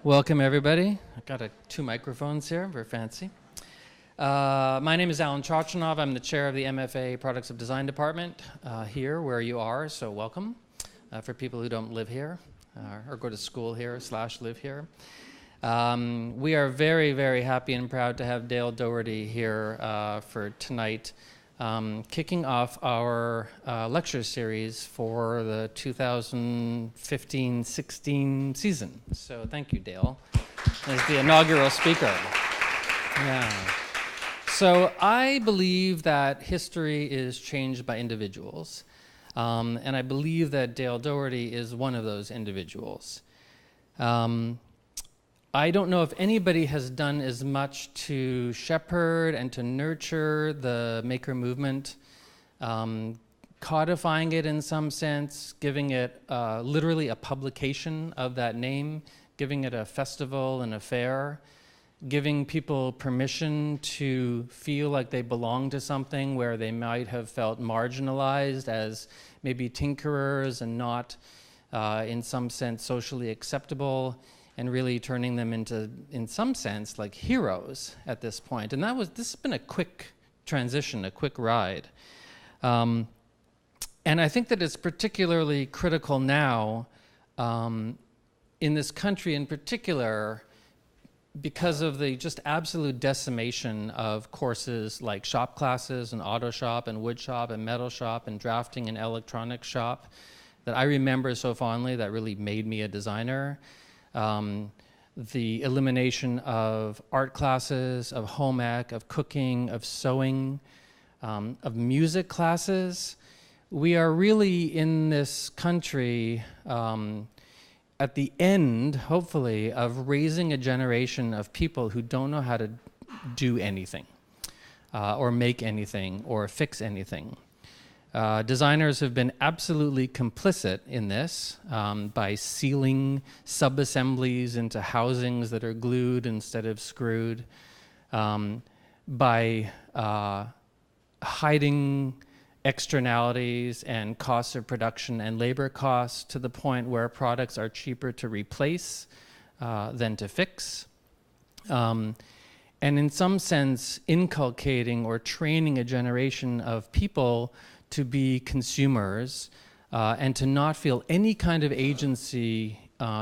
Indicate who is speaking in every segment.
Speaker 1: Welcome, everybody. I've got two microphones here. Very fancy. My name is Alan Chochinov. I'm the chair of the MFA Products of Design Department here where you are, so welcome. For people who don't live here or go to school here / live here. We are very, very happy and proud to have Dale Dougherty here for tonight, kicking off our lecture series for the 2015-16 season. So thank you, Dale, as the inaugural speaker. Yeah. So I believe that history is changed by individuals, and I believe that Dale Dougherty is one of those individuals. I don't know if anybody has done as much to shepherd and to nurture the maker movement, codifying it in some sense, giving it literally a publication of that name, giving it a festival and a fair, giving people permission to feel like they belong to something where they might have felt marginalized as maybe tinkerers and not in some sense socially acceptable, and really turning them into, in some sense, like heroes at this point. And this has been a quick transition, a quick ride. And I think that it's particularly critical now in this country in particular, because of the just absolute decimation of courses like shop classes and auto shop and wood shop and metal shop and drafting and electronics shop that I remember so fondly that really made me a designer. The elimination of art classes, of home ec, of cooking, of sewing, of music classes. We are really in this country at the end, hopefully, of raising a generation of people who don't know how to do anything, or make anything, or fix anything. Designers have been absolutely complicit in this by sealing sub-assemblies into housings that are glued instead of screwed, by hiding externalities and costs of production and labor costs to the point where products are cheaper to replace than to fix. And in some sense, inculcating or training a generation of people to be consumers and to not feel any kind of agency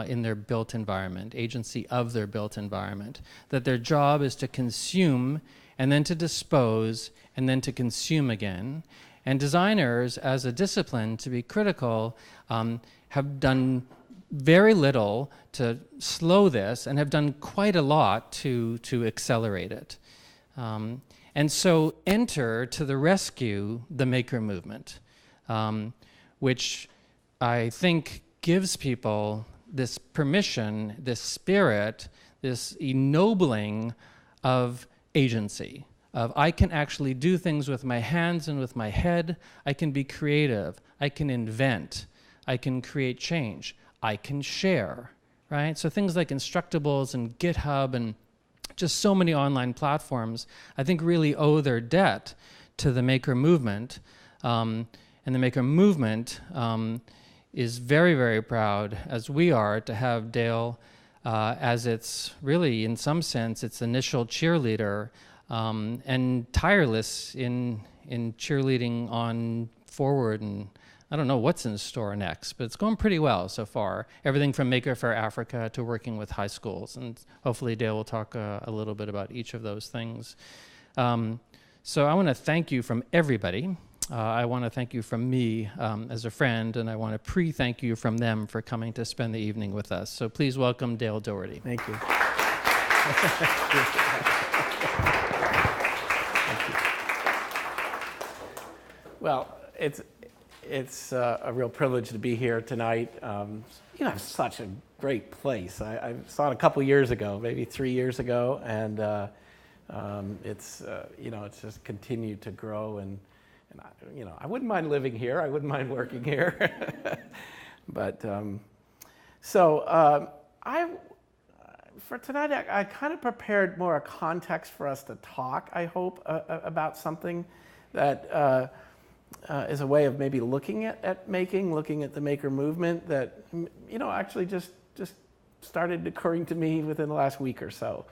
Speaker 1: in their built environment, agency of their built environment, that their job is to consume and then to dispose and then to consume again. And designers, as a discipline, to be critical, have done very little to slow this and have done quite a lot to accelerate it. And so enter to the rescue the maker movement, which I think gives people this permission, this spirit, this ennobling of agency. Of I can actually do things with my hands and with my head. I can be creative. I can invent. I can create change. I can share, right? So things like Instructables and GitHub and just so many online platforms, I think really owe their debt to the maker movement. And the maker movement is very, very proud, as we are, to have Dale as its really, in some sense, its initial cheerleader, and tireless in cheerleading on forward. And I don't know what's in store next, but it's going pretty well so far. Everything from Maker Faire Africa to working with high schools. And hopefully Dale will talk a little bit about each of those things. So I want to thank you from everybody. I want to thank you from me as a friend, and I want to pre-thank you from them for coming to spend the evening with us. So please welcome Dale Dougherty.
Speaker 2: Thank you. Well, it's a real privilege to be here tonight. It's such a great place. I saw it a couple years ago, maybe 3 years ago, and it's just continued to grow. And I wouldn't mind living here. I wouldn't mind working here. But for tonight, I kind of prepared more a context for us to talk, I hope, about something that is a way of maybe looking at making, looking at the maker movement that, actually just started occurring to me within the last week or so.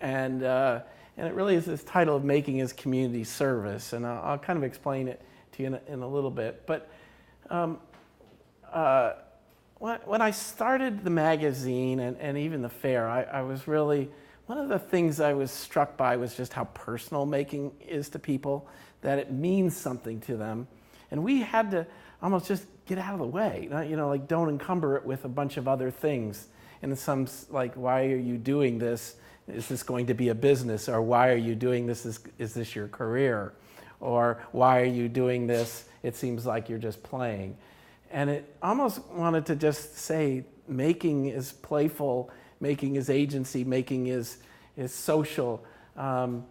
Speaker 2: And it really is this title of Making is Community Service. And I'll kind of explain it to you in a little bit. But when I started the magazine and even the fair, I was really, one of the things I was struck by was just how personal making is to people, that it means something to them. And we had to almost just get out of the way, like don't encumber it with a bunch of other things. And some, like, why are you doing this? Is this going to be a business? Or why are you doing this? Is this your career? Or why are you doing this? It seems like you're just playing. And it almost wanted to just say making is playful, making is agency, making is social. And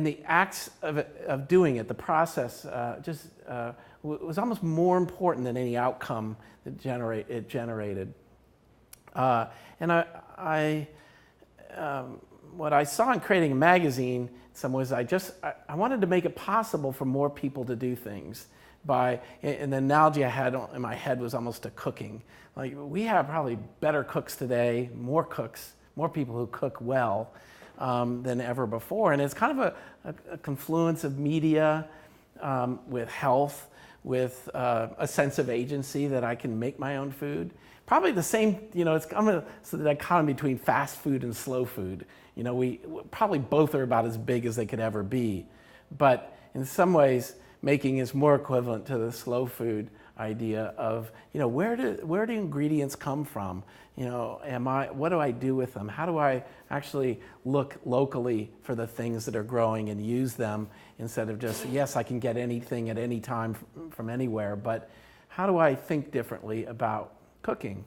Speaker 2: the acts of doing it, the process, was almost more important than any outcome that it generated. And what I saw in creating a magazine, in some ways, I wanted to make it possible for more people to do things. And the analogy I had in my head was almost to cooking. Like, we have probably better cooks today, more people who cook well than ever before. And it's kind of a confluence of media with health, with a sense of agency that I can make my own food. Probably the same, it's the dichotomy between fast food and slow food. We probably both are about as big as they could ever be. But in some ways, making is more equivalent to the slow food idea of, where do ingredients come from? What do I do with them? How do I actually look locally for the things that are growing and use them instead of just, yes, I can get anything at any time from anywhere, but how do I think differently about cooking?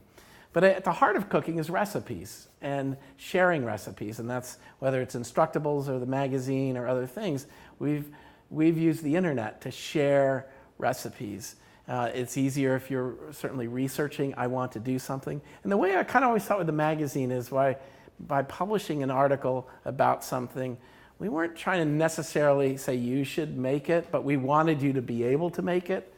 Speaker 2: But at the heart of cooking is recipes and sharing recipes, and that's whether it's Instructables or the magazine or other things. We've used the internet to share recipes. It's easier if you're certainly researching, I want to do something. And the way I kind of always thought with the magazine is by publishing an article about something, we weren't trying to necessarily say you should make it, but we wanted you to be able to make it.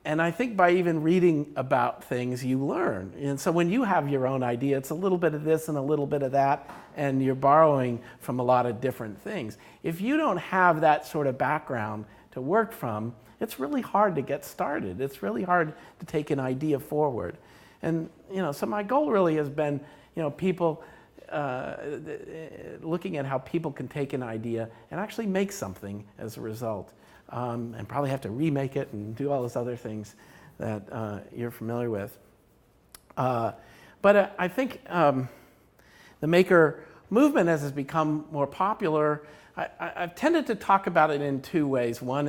Speaker 2: And I think by even reading about things, you learn. And so when you have your own idea, it's a little bit of this and a little bit of that, and you're borrowing from a lot of different things. If you don't have that sort of background to work from, it's really hard to get started. It's really hard to take an idea forward. And, so my goal really has been, people looking at how people can take an idea and actually make something as a result. And probably have to remake it and do all those other things that you're familiar with. But I think the maker movement, as it's become more popular, I've tended to talk about it in two ways. One,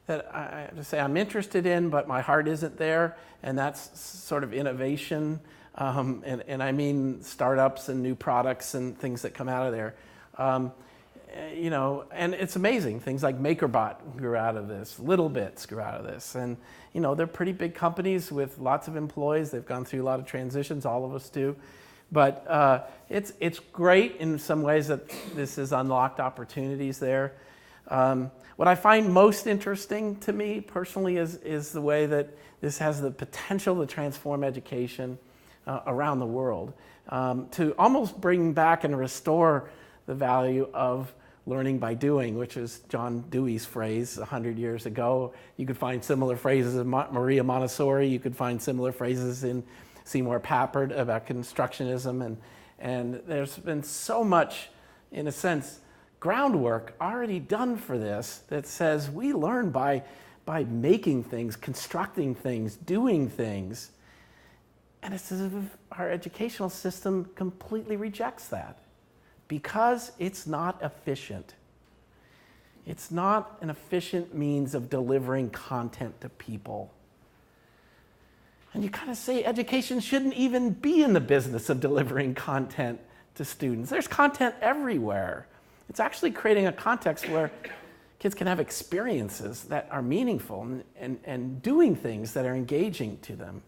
Speaker 2: that I have to say I'm interested in, but my heart isn't there, and that's sort of innovation. And I mean startups and new products and things that come out of there. And it's amazing. Things like MakerBot grew out of this. Little Bits grew out of this. And, they're pretty big companies with lots of employees. They've gone through a lot of transitions. All of us do. But it's great in some ways that this has unlocked opportunities there. What I find most interesting to me personally is the way that this has the potential to transform education around the world, to almost bring back and restore the value of learning by doing, which is John Dewey's phrase 100 years ago. You could find similar phrases in Maria Montessori. You could find similar phrases in Seymour Papert about constructionism. And there's been so much, in a sense, groundwork already done for this that says we learn by making things, constructing things, doing things. And it's as if our educational system completely rejects that, because it's not efficient. It's not an efficient means of delivering content to people. And you kind of say education shouldn't even be in the business of delivering content to students. There's content everywhere. It's actually creating a context where kids can have experiences that are meaningful and doing things that are engaging to them.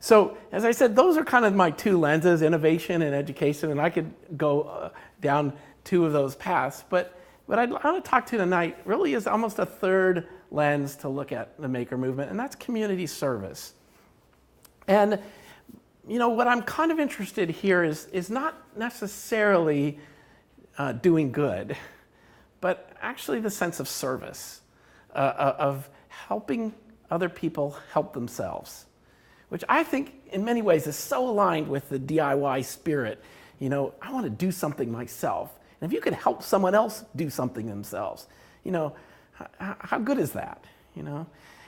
Speaker 2: So, as I said, those are kind of my two lenses, innovation and education, and I could go down two of those paths. But what I want to talk to tonight really is almost a third lens to look at the maker movement, and that's community service. And what I'm kind of interested here is not necessarily doing good, but actually the sense of service, of helping other people help themselves, which I think in many ways is so aligned with the DIY spirit. I want to do something myself. And if you could help someone else do something themselves, how good is that?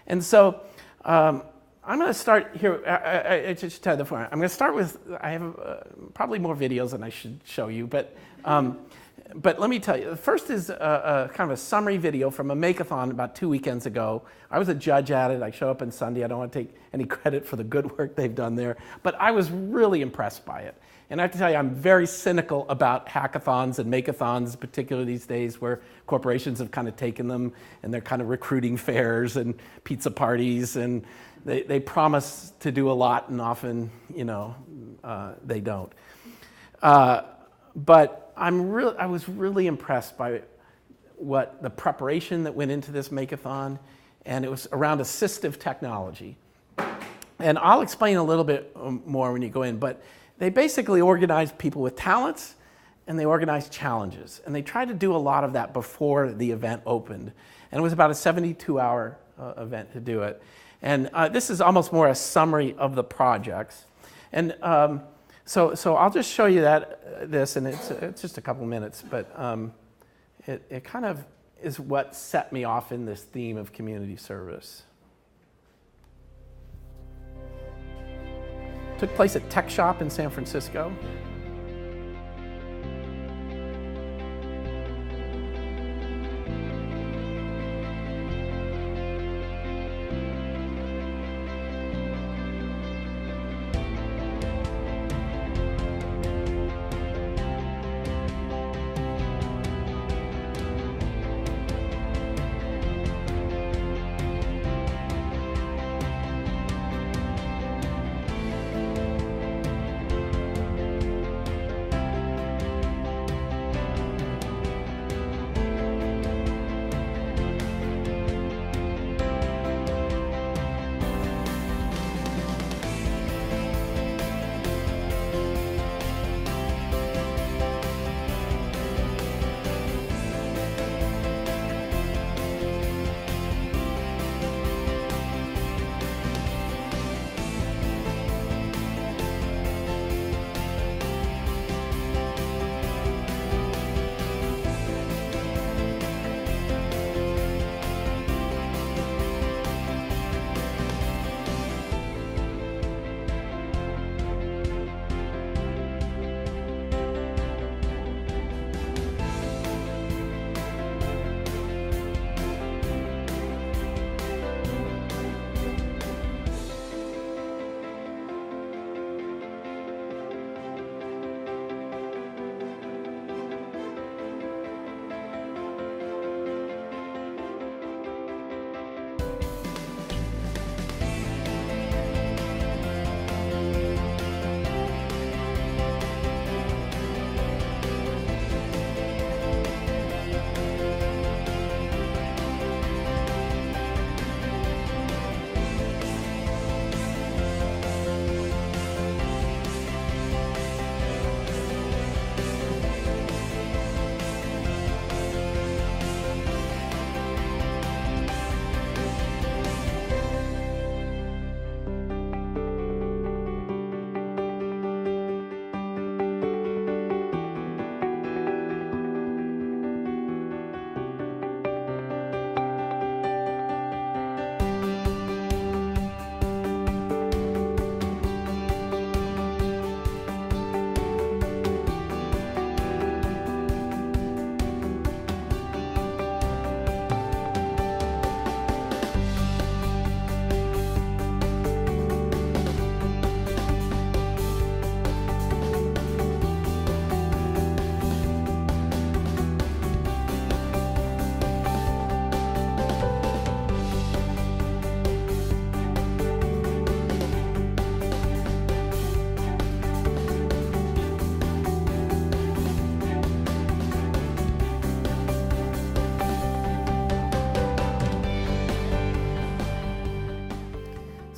Speaker 2: And so I'm going to start here. I just tell you the point. I'm going to start with, I have probably more videos than I should show you, but let me tell you. The first is a kind of a summary video from a Makeathon about 2 weekends ago. I was a judge at it. I show up on Sunday. I don't want to take any credit for the good work they've done there, but I was really impressed by it. And I have to tell you, I'm very cynical about hackathons and makeathons, particularly these days where corporations have kind of taken them and they're kind of recruiting fairs and pizza parties, and they promise to do a lot and often, they don't. But I was really impressed by what the preparation that went into this Makeathon, and it was around assistive technology. And I'll explain a little bit more when you go in, but they basically organized people with talents and they organized challenges. And they tried to do a lot of that before the event opened. And it was about a 72-hour event to do it. And this is almost more a summary of the projects. And so I'll just show you this, and it's just a couple minutes, but it kind of is what set me off in this theme of community service. Took place at Tech Shop in San Francisco.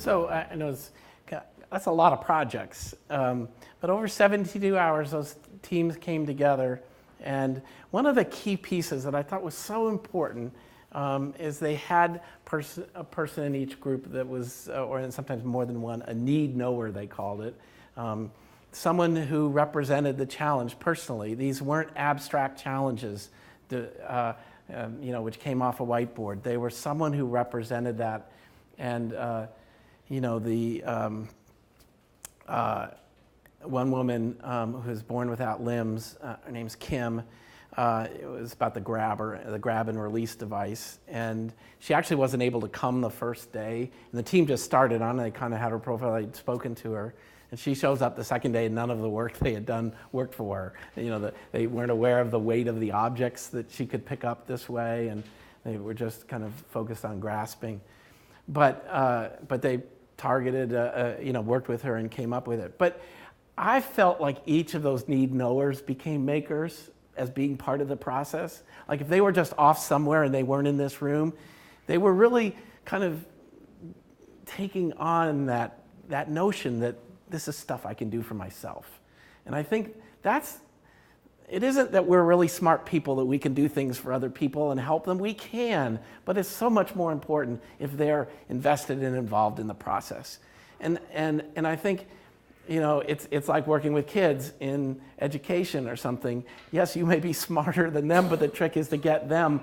Speaker 2: So I know that's a lot of projects. But over 72 hours, those teams came together. And one of the key pieces that I thought was so important is they had a person in each group that was, or sometimes more than one, a need knower, they called it. Someone who represented the challenge personally. These weren't abstract challenges, which came off a whiteboard. They were someone who represented that. And, one woman who was born without limbs, her name's Kim. It was about the grab and release device. And she actually wasn't able to come the first day. And the team just started on it. They kind of had her profile. They'd spoken to her. And she shows up the second day, and none of the work they had done worked for her. They weren't aware of the weight of the objects that she could pick up this way, and they were just kind of focused on grasping. But they targeted, worked with her and came up with it. But I felt like each of those need knowers became makers as being part of the process. Like if they were just off somewhere and they weren't in this room, they were really kind of taking on that notion that this is stuff I can do for myself. And I think it isn't that we're really smart people that we can do things for other people and help them. We can, but it's so much more important if they're invested and involved in the process. And I think, it's like working with kids in education or something. Yes, you may be smarter than them, but the trick is to get them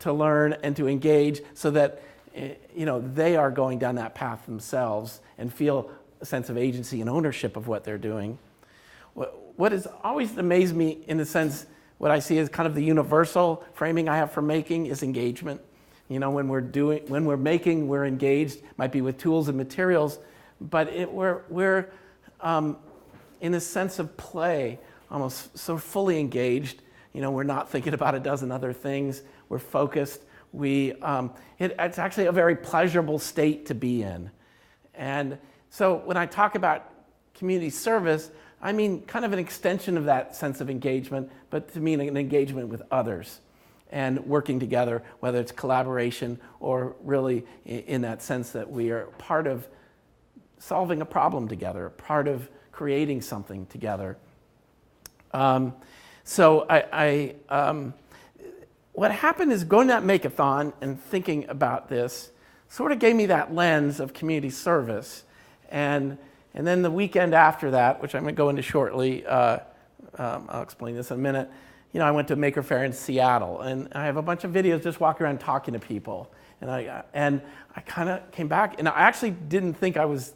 Speaker 2: to learn and to engage so that, they are going down that path themselves and feel a sense of agency and ownership of what they're doing. What has always amazed me, in a sense, what I see as kind of the universal framing I have for making is engagement. When we're making, we're engaged, might be with tools and materials, but we're in a sense of play, almost so fully engaged. We're not thinking about a dozen other things. We're focused. It's actually a very pleasurable state to be in. And so when I talk about community service, I mean kind of an extension of that sense of engagement, but to mean an engagement with others and working together, whether it's collaboration or really in that sense that we are part of solving a problem together, part of creating something together. What happened is going to that Makeathon and thinking about this sort of gave me that lens of community service. And then the weekend after that, which I'm going to go into shortly, I'll explain this in a minute, I went to Maker Faire in Seattle, and I have a bunch of videos just walking around talking to people. And I kind of came back, and I actually didn't think I was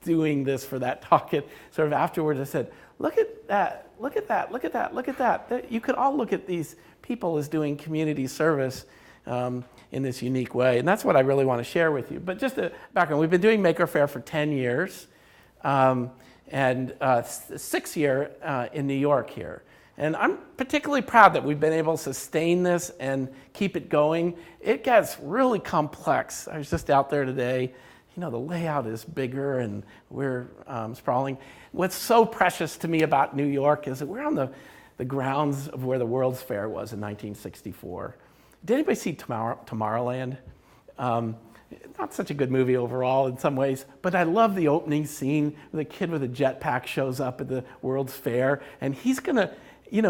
Speaker 2: doing this for that talk. And sort of afterwards I said, look at that, look at that, look at that, look at that. You could all look at these people as doing community service in this unique way. And that's what I really want to share with you. But just a background, we've been doing Maker Faire for 10 years, and 6th year in New York here. And I'm particularly proud that we've been able to sustain this and keep it going. It gets really complex. I was just out there today. The layout is bigger and we're sprawling. What's so precious to me about New York is that we're on the grounds of where the World's Fair was in 1964. Did anybody see Tomorrowland? Not such a good movie overall in some ways, but I love the opening scene where the kid with a jetpack shows up at the World's Fair, and he's gonna,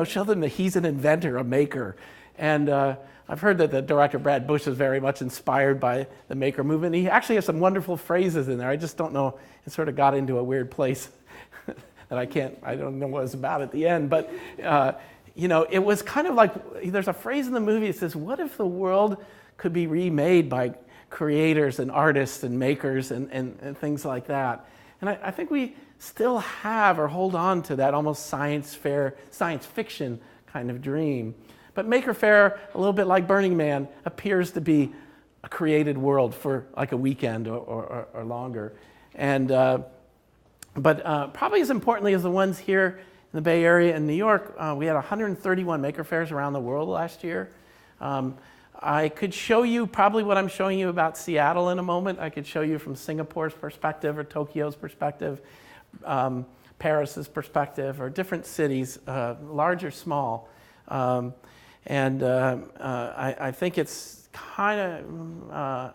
Speaker 2: show them that he's an inventor, a maker. And I've heard that the director, Brad Bush, is very much inspired by the maker movement. He actually has some wonderful phrases in there. I just don't know, it sort of got into a weird place that I don't know what it's about at the end, but it was kind of like, there's a phrase in the movie that says, what if the world could be remade by creators and artists and makers and things like that? And I think we still have or hold on to that almost science fiction kind of dream. But Maker Faire, a little bit like Burning Man, appears to be a created world for like a weekend or longer. And but probably as importantly as the ones here in the Bay Area in New York, we had 131 Maker Fairs around the world last year. I could show you probably what I'm showing you about Seattle in a moment. I could show you from Singapore's perspective or Tokyo's perspective, Paris's perspective, or different cities, large or small. I think it's kind of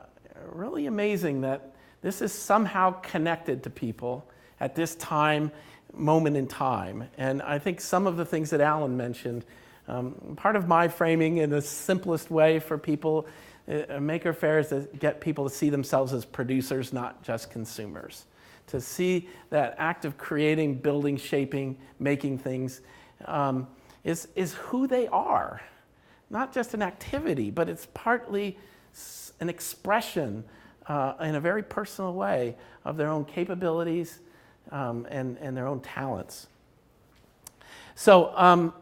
Speaker 2: really amazing that This is somehow connected to people at this moment in time. And I think some of the things that Alan mentioned, part of my framing in the simplest way for people, Maker Faire, is to get people to see themselves as producers, not just consumers. To see that act of creating, building, shaping, making things is who they are. Not just an activity, but it's partly an expression in a very personal way of their own capabilities and their own talents. So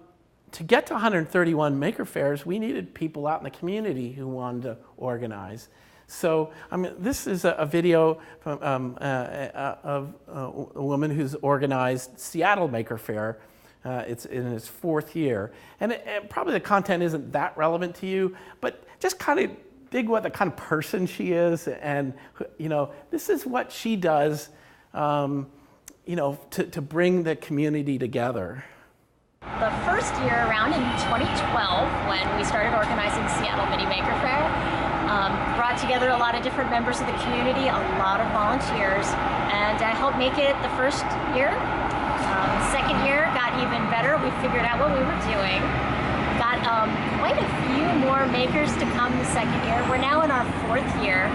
Speaker 2: to get to 131 Maker Fairs, we needed people out in the community who wanted to organize. So this is a video from, of a woman who's organized Seattle Maker Faire. It's in its 4th year. And probably the content isn't that relevant to you, but just kind of dig what the kind of person she is. And, this is what she does, to bring the community together.
Speaker 3: The first year around in 2012, when we started organizing Seattle Mini Maker Faire, brought together a lot of different members of the community, a lot of volunteers, and I helped make it the first year. Second year got even better. We figured out what we were doing. Got quite a few more makers to come the second year. We're now in our 4th year.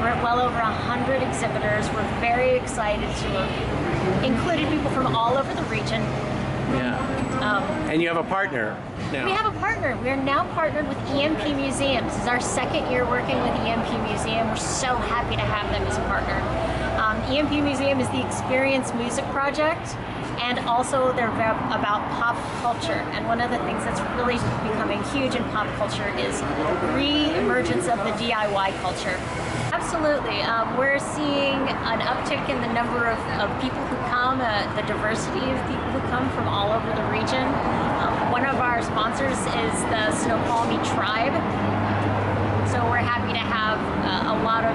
Speaker 3: We're at well over 100 exhibitors. We're very excited to have included people from all over the region.
Speaker 2: Yeah. And you have a partner now.
Speaker 3: We have a partner. We're now partnered with EMP Museum. This is our 2nd year working with EMP Museum. We're so happy to have them as a partner. EMP Museum is the Experience Music Project, and also they're about pop culture. And one of the things that's really becoming huge in pop culture is re-emergence of the DIY culture. Absolutely. We're seeing an uptick in the number of people who come, the diversity of people who come from all over the region. One of our sponsors is the Snoqualmie Tribe. So we're happy to have a lot of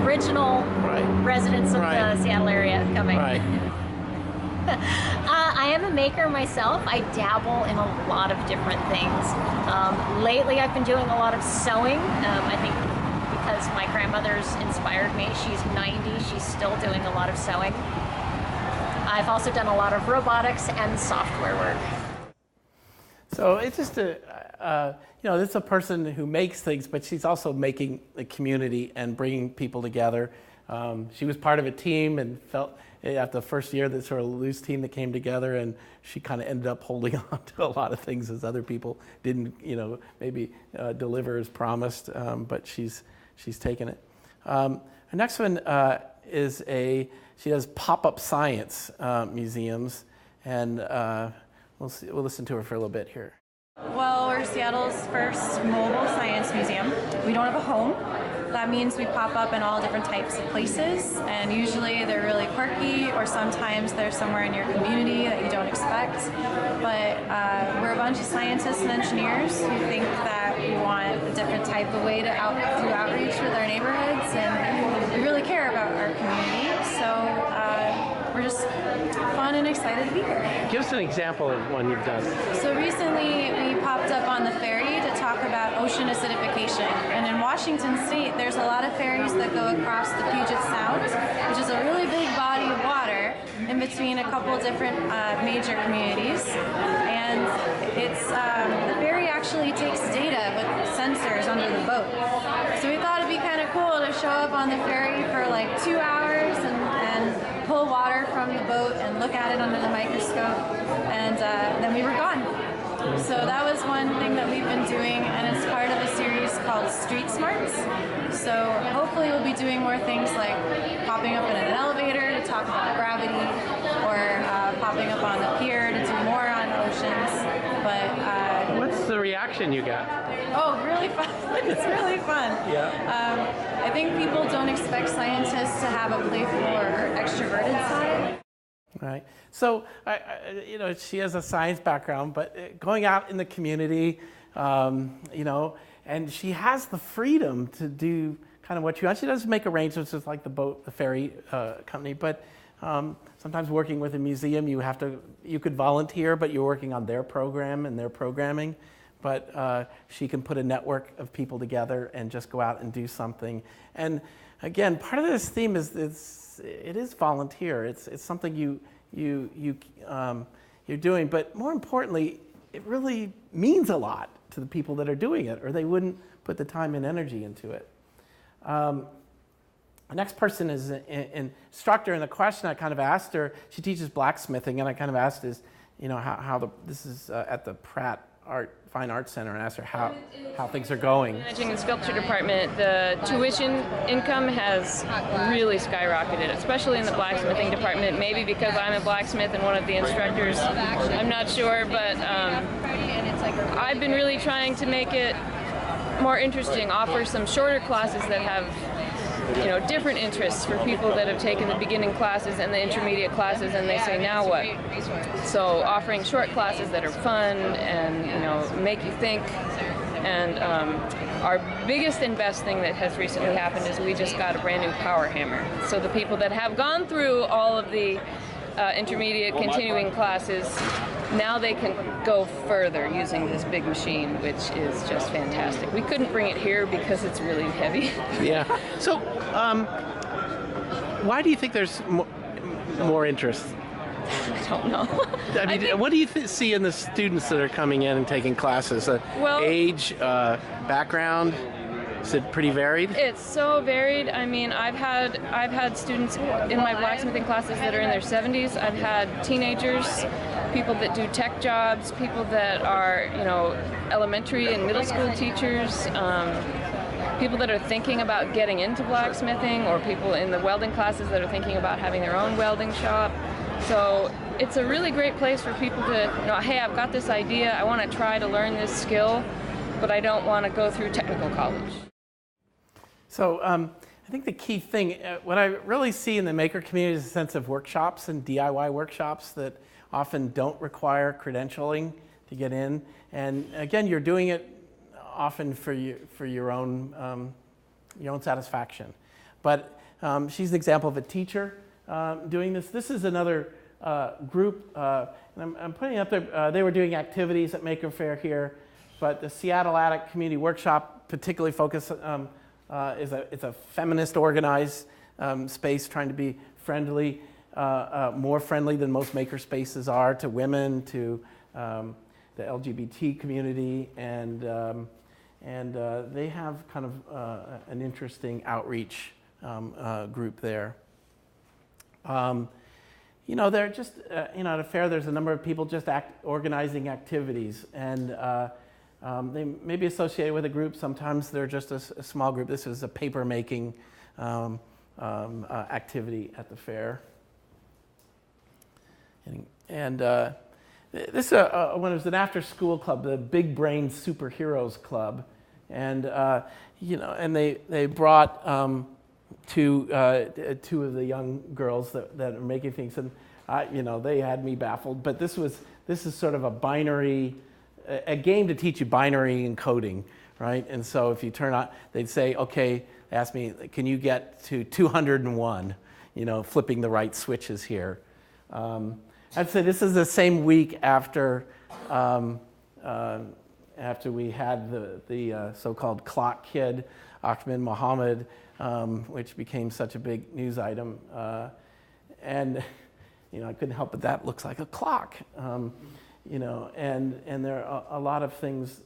Speaker 3: original residents of the Seattle area coming. Right. I am a maker myself. I dabble in a lot of different things. Lately I've been doing a lot of sewing. I think because my grandmother's inspired me. She's 90, she's still doing a lot of sewing. I've also done a lot of robotics and software work.
Speaker 2: So it's just it's a person who makes things, but she's also making the community and bringing people together. She was part of a team and felt after the first year that sort of loose team that came together, and she kind of ended up holding on to a lot of things as other people didn't, maybe deliver as promised, but she's taken it. Our next one she does pop-up science museums, and we'll listen to her for a little bit here.
Speaker 4: Well, we're Seattle's first mobile science museum. We don't have a home. That means we pop up in all different types of places, and usually they're really quirky, or sometimes they're somewhere in your community that you don't expect. But we're a bunch of scientists and engineers who think that we want a different type of way to do outreach with our neighborhoods, and we really care about our community. So we're just fun and excited to be here.
Speaker 2: Give us an example of one you've done.
Speaker 4: So recently we popped up on the ferry to talk about ocean acidification. And in Washington State, there's a lot of ferries that go across the Puget Sound, which is a really big body of water in between a couple different major communities. And the ferry actually takes data with sensors under the boat. So we thought it'd be kind of cool to show up on the ferry for like 2 hours and pull water from the boat and look at it under the microscope, and then we were gone. So that was one thing that we've been doing, and it's part of a series called Street Smarts. So hopefully we'll be doing more things like popping up in an elevator to talk about gravity, or popping up on the pier to do more on oceans. But
Speaker 2: what's the reaction you got?
Speaker 4: Oh, really fun. It's really fun.
Speaker 2: Yeah.
Speaker 4: I think people don't expect scientists to have a playful or extroverted side.
Speaker 2: Right. So, she has a science background, but going out in the community, and she has the freedom to do kind of what she wants. She does make arrangements with like the ferry company, but sometimes working with a museum, you could volunteer, but you're working on their program and their programming. but she can put a network of people together and just go out and do something. And again, part of this theme is it is volunteer. It's something you're doing, but more importantly, it really means a lot to the people that are doing it, or they wouldn't put the time and energy into it. The next person is an instructor, and the question I kind of asked her, she teaches blacksmithing, and I kind of asked is, this is at the Pratt Fine Arts Center, and asked her how things are going.
Speaker 5: Managing the sculpture department, the tuition income has really skyrocketed, especially in the blacksmithing department. Maybe because I'm a blacksmith and one of the instructors, I'm not sure, but I've been really trying to make it more interesting, offer some shorter classes that have different interests for people that have taken the beginning classes and the intermediate classes, and they say, now what? So offering short classes that are fun and make you think. And our biggest and best thing that has recently happened is we just got a brand new power hammer. So the people that have gone through all of the intermediate continuing classes, now they can go further using this big machine, which is just fantastic. We couldn't bring it here because it's really heavy.
Speaker 2: Yeah. So why do you think there's more interest?
Speaker 5: I don't know.
Speaker 2: I mean, what do you see in the students that are coming in and taking classes? Age, background? Is it pretty varied?
Speaker 5: It's so varied. I mean, I've had students in my blacksmithing classes that are in their 70s. I've had teenagers, people that do tech jobs, people that are, elementary and middle school teachers, people that are thinking about getting into blacksmithing, or people in the welding classes that are thinking about having their own welding shop. So it's a really great place for people to, hey, I've got this idea, I want to try to learn this skill, but I don't want to go through technical college.
Speaker 2: So I think the key thing, what I really see in the maker community is a sense of workshops and DIY workshops that often don't require credentialing to get in. And again, you're doing it often for your own satisfaction. But she's an example of a teacher doing this. This is another group, and I'm putting up there, they were doing activities at Maker Faire here, but the Seattle Attic Community Workshop particularly focused it's a feminist organized space trying to be friendly, more friendly than most maker spaces are to women, to the LGBT community, and they have kind of an interesting outreach group there. They're just, at a fair, there's a number of people just organizing activities, and they may be associated with a group. Sometimes they're just a small group. This is a paper making activity at the fair. And this when it was an after-school club, the Big Brain Superheroes Club, and and they brought two of the young girls that are making things, and they had me baffled. But this is sort of a game to teach you binary encoding, right? And so if you turn on, they'd say, okay, they asked me, can you get to 201? Flipping the right switches here. I'd say this is the same week after we had the so-called clock kid, Ahmed Mohammed, which became such a big news item. And I couldn't help but that looks like a clock. And there are a lot of things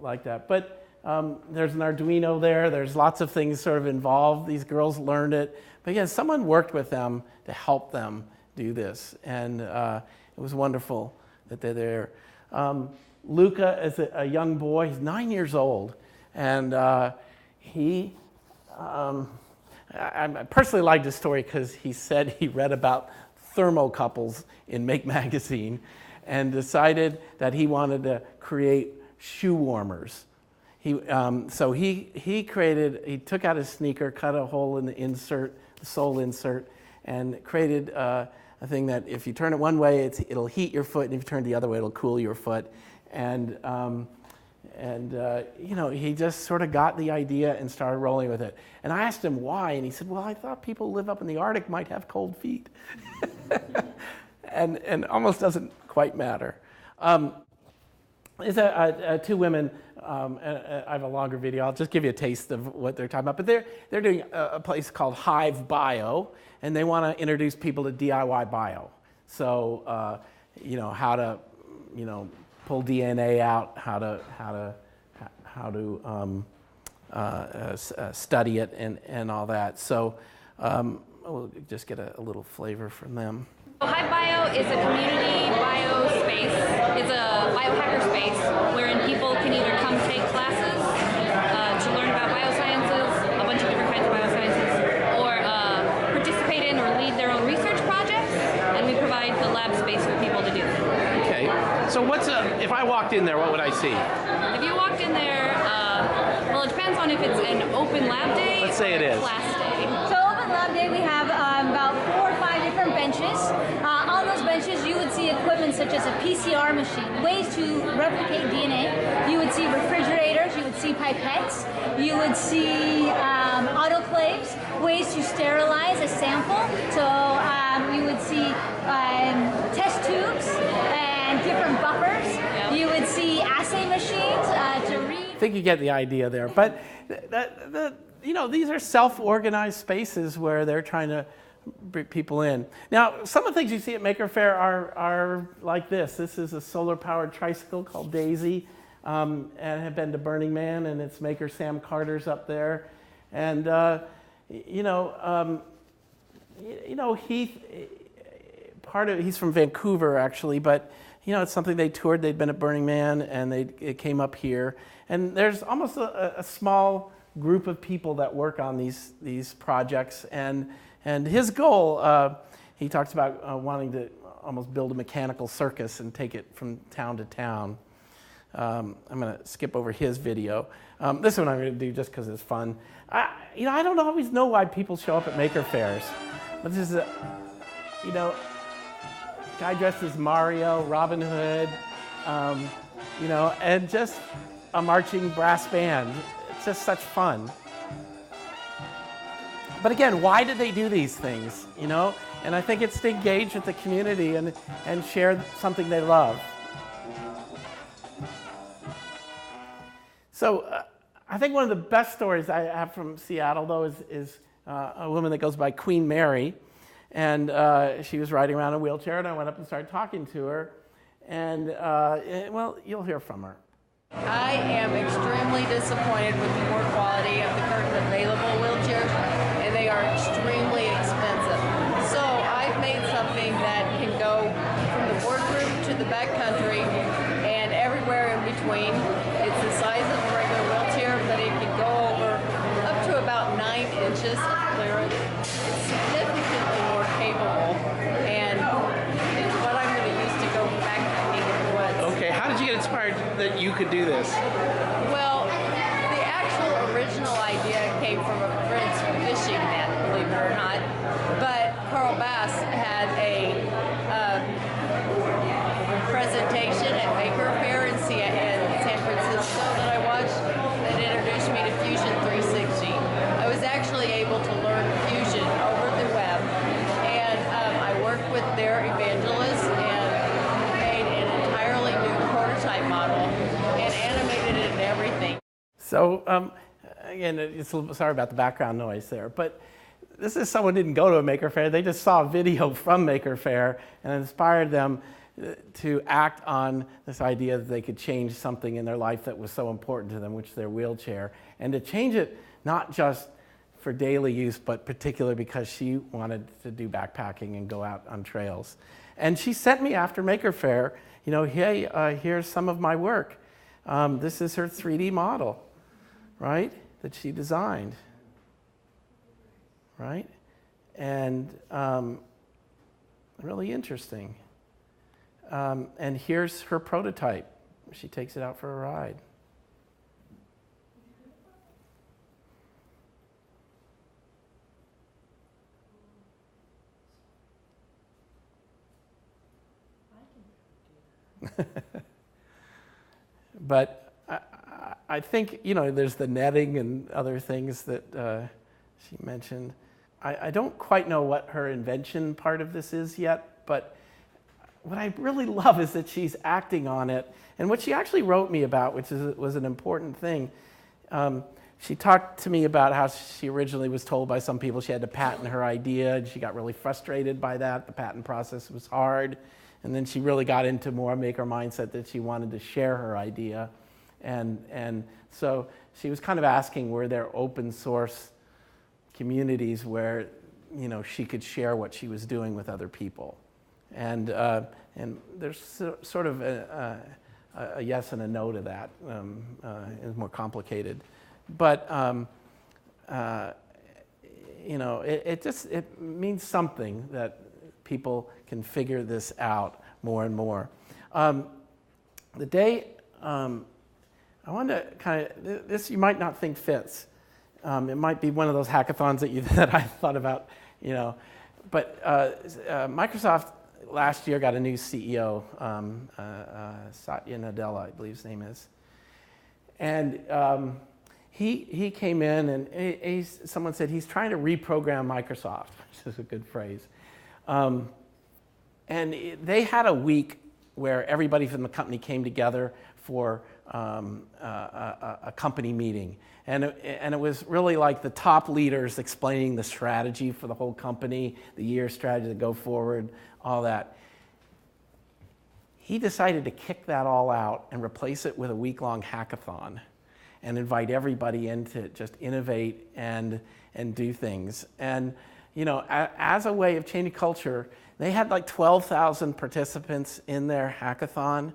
Speaker 2: like that. But there's an Arduino there. There's lots of things sort of involved. These girls learned it. But again, someone worked with them to help them do this. And it was wonderful that they're there. Luca is a young boy. He's 9 years old. And I personally liked his story because he said he read about thermocouples in Make magazine and decided that he wanted to create shoe warmers. He took out his sneaker, cut a hole in the sole insert, and created a thing that if you turn it one way, it'll heat your foot, and if you turn it the other way, it'll cool your foot. And he just sort of got the idea and started rolling with it. And I asked him why, and he said, well, I thought people who live up in the Arctic might have cold feet. and almost doesn't quite matter. Is two women. I have a longer video. I'll just give you a taste of what they're talking about. But they're doing a place called Hive Bio, and they want to introduce people to DIY bio. So how to pull DNA out, how to study it, and all that. So we'll just get a little flavor from them.
Speaker 6: Hive Bio is a community bio space. It's a biohacker space wherein people can either come take classes to learn about biosciences, a bunch of different kinds of biosciences, or participate in or lead their own research projects, and we provide the lab space for people to do.
Speaker 2: Okay, so if I walked in there, what would I see?
Speaker 6: If you walked in there, well, it depends on if it's an open lab day
Speaker 2: Let's say
Speaker 6: or
Speaker 2: it is.
Speaker 6: class day.
Speaker 3: So open lab day, we have about 4 or 5 different benches. On those benches, you would see equipment such as a PCR machine, ways to replicate DNA. You would see refrigerators, you would see pipettes, you would see autoclaves, ways to sterilize a sample. So you would see test tubes and different buffers.
Speaker 6: Yep.
Speaker 3: You would see assay machines to read.
Speaker 2: I think you get the idea there. But these are self-organized spaces where they're trying to bring people in. Now, some of the things you see at Maker Faire are like this. This is a solar-powered tricycle called Daisy, and have been to Burning Man, and its maker Sam Carter's up there. And he's from Vancouver actually, but it's something they toured. They'd been at Burning Man, and it came up here. And there's almost a small group of people that work on these projects. And his goal, he talks about wanting to almost build a mechanical circus and take it from town to town. I'm going to skip over his video. This one I'm going to do just because it's fun. I don't always know why people show up at Maker Fairs. But this is guy dressed as Mario, Robin Hood, and just a marching brass band. It's just such fun. But again, why do they do these things? And I think it's to engage with the community and share something they love. So I think one of the best stories I have from Seattle, though, is a woman that goes by Queen Mary. And she was riding around in a wheelchair, and I went up and started talking to her. And, well, you'll hear from her.
Speaker 7: I am extremely disappointed with the poor quality of the current available wheelchairs, and they are extremely expensive. So I've made something that can go from the boardroom to the backcountry and everywhere in between. It's the size of a regular wheelchair, but it can go over up to about 9 inches of clearance. It's significantly more capable, and it's what I'm going to use to go backpacking in the woods.
Speaker 2: Okay, how did you get inspired that you could do this?
Speaker 7: Well, the actual original idea came from a friend's fishing net, believe it or not. But Carl Bass had a presentation at Maker Faire in San Francisco that I watched that introduced me to Fusion 360. I was actually able to learn Fusion over the web, and I worked with their evangelists and made an entirely new prototype model and animated it and everything.
Speaker 2: So, again, sorry about the background noise there, but this is someone who didn't go to a Maker Faire. They just saw a video from Maker Faire and inspired them to act on this idea that they could change something in their life that was so important to them, which is their wheelchair, and to change it not just for daily use, but particularly because she wanted to do backpacking and go out on trails. And she sent me after Maker Faire, hey, here's some of my work. This is her 3D model, right, that she designed, right? And really interesting. And here's her prototype. She takes it out for a ride. But I think, there's the netting and other things that she mentioned. I don't quite know what her invention part of this is yet, but what I really love is that she's acting on it. And what she actually wrote me about, which was an important thing, she talked to me about how she originally was told by some people she had to patent her idea, and she got really frustrated by that. The patent process was hard. And then she really got into more maker mindset that she wanted to share her idea. And so she was kind of asking, were there open source communities where, you know, she could share what she was doing with other people? And there's sort of a yes and a no to that. It's more complicated. But, you know, it means something that people can figure this out more and more. The day, I wanted to kind of, this you might not think fits. It might be one of those hackathons that I thought about, you know. But Microsoft last year got a new CEO, Satya Nadella, I believe his name is. And he came in and someone said he's trying to reprogram Microsoft, which is a good phrase. And they had a week where everybody from the company came together for a company meeting. And it was really like the top leaders explaining the strategy for the whole company, the year strategy to go forward, all that. He decided to kick that all out and replace it with a week-long hackathon and invite everybody in to just innovate and do things. And, you know, as a way of changing culture, they had like 12,000 participants in their hackathon.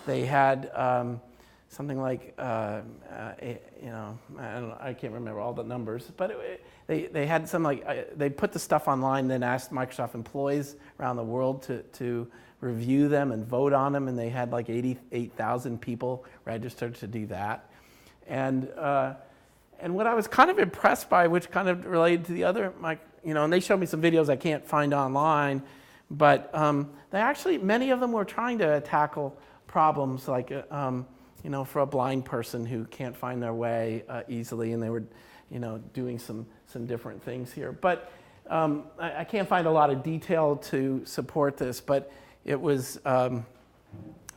Speaker 2: They had something like, you know, I can't remember all the numbers, but they had some like, they put the stuff online, then asked Microsoft employees around the world to review them and vote on them, and they had like 88,000 people registered to do that. And what I was kind of impressed by, which kind of related to the other, you know, and they showed me some videos I can't find online, but they actually, many of them were trying to tackle problems like, you know, for a blind person who can't find their way easily, and they were, you know, doing some different things here. But I can't find a lot of detail to support this, but it was, I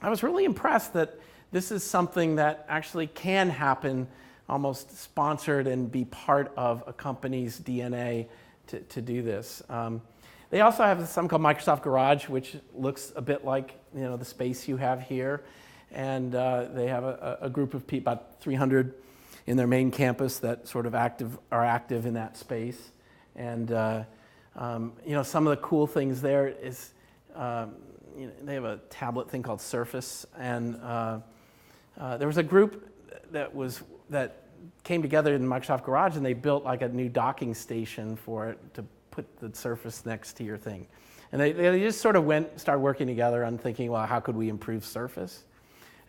Speaker 2: was really impressed that this is something that actually can happen, almost sponsored and be part of a company's DNA to do this. They also have something called Microsoft Garage, which looks a bit like, you know, the space you have here. And they have a group of people, about 300 in their main campus that sort of are active in that space. And you know, some of the cool things there is, you know, they have a tablet thing called Surface, and there was a group that came together in Microsoft Garage, and they built like a new docking station for it to put the Surface next to your thing. And they just sort of started working together on thinking, well, how could we improve Surface?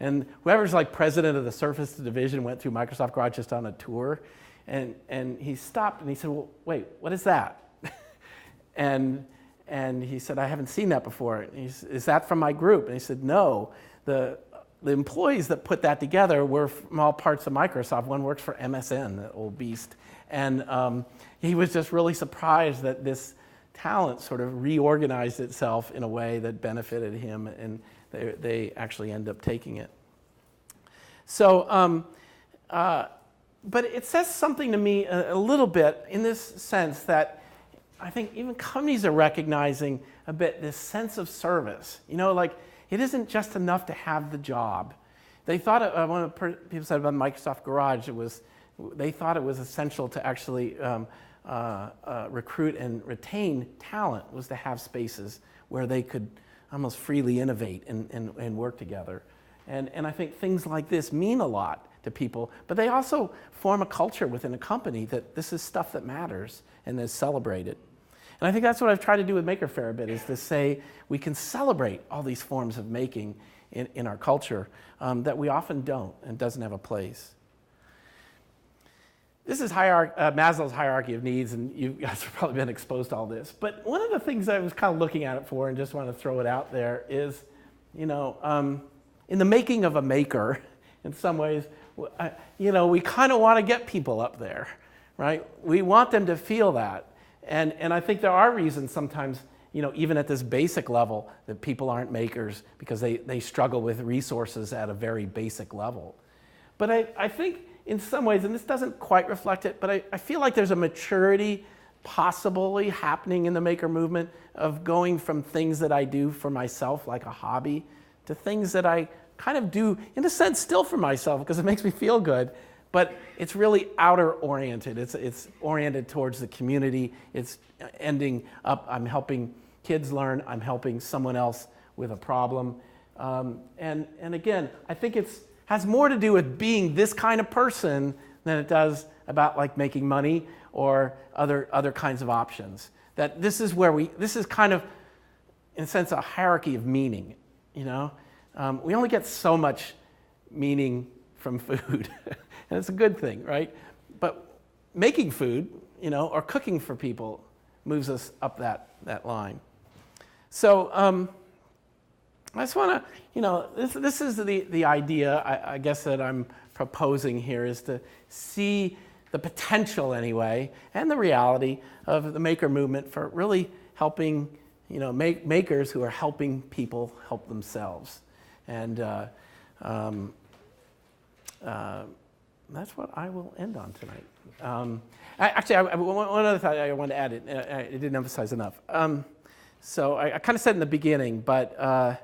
Speaker 2: And whoever's like president of the Surface division went through Microsoft Garage just on a tour, and he stopped and he said, well, wait, what is that? and he said, I haven't seen that before. And is that from my group? And he said, no, the employees that put that together were from all parts of Microsoft. One works for MSN, the old beast. And he was just really surprised that this talent sort of reorganized itself in a way that benefited him, and they actually end up taking it. So, but it says something to me a little bit in this sense that I think even companies are recognizing a bit this sense of service. You know, like, it isn't just enough to have the job. They thought, one of the people said about Microsoft Garage, they thought it was essential to actually recruit and retain talent was to have spaces where they could almost freely innovate and work together. And I think things like this mean a lot to people, but they also form a culture within a company that this is stuff that matters and is celebrated. And I think that's what I've tried to do with Maker Faire a bit, is to say we can celebrate all these forms of making in our culture that we often don't and doesn't have a place. This is Maslow's hierarchy of needs, and you guys have probably been exposed to all this. But one of the things I was kind of looking at it for, and just want to throw it out there, is, you know, in the making of a maker, in some ways, you know, we kind of want to get people up there, right? We want them to feel that. And I think there are reasons sometimes even at this basic level, that people aren't makers because they struggle with resources at a very basic level. But I think in some ways, and this doesn't quite reflect it, but I feel like there's a maturity possibly happening in the maker movement of going from things that I do for myself, like a hobby, to things that I kind of do, in a sense, still for myself because it makes me feel good, but it's really outer oriented. It's oriented towards the community. It's ending up, I'm helping kids learn, I'm helping someone else with a problem. And again, I think it has more to do with being this kind of person than it does about like making money or other kinds of options. That this is kind of, in a sense, a hierarchy of meaning, we only get so much meaning from food, and it's a good thing, right? But making food, or cooking for people moves us up that line. So I just want to, this is the idea, I guess, that I'm proposing here, is to see the potential anyway, and the reality of the maker movement for really helping, makers who are helping people help themselves. And that's what I will end on tonight. Actually, one other thing I wanted to add, I didn't emphasize enough. So I kind of said in the beginning, but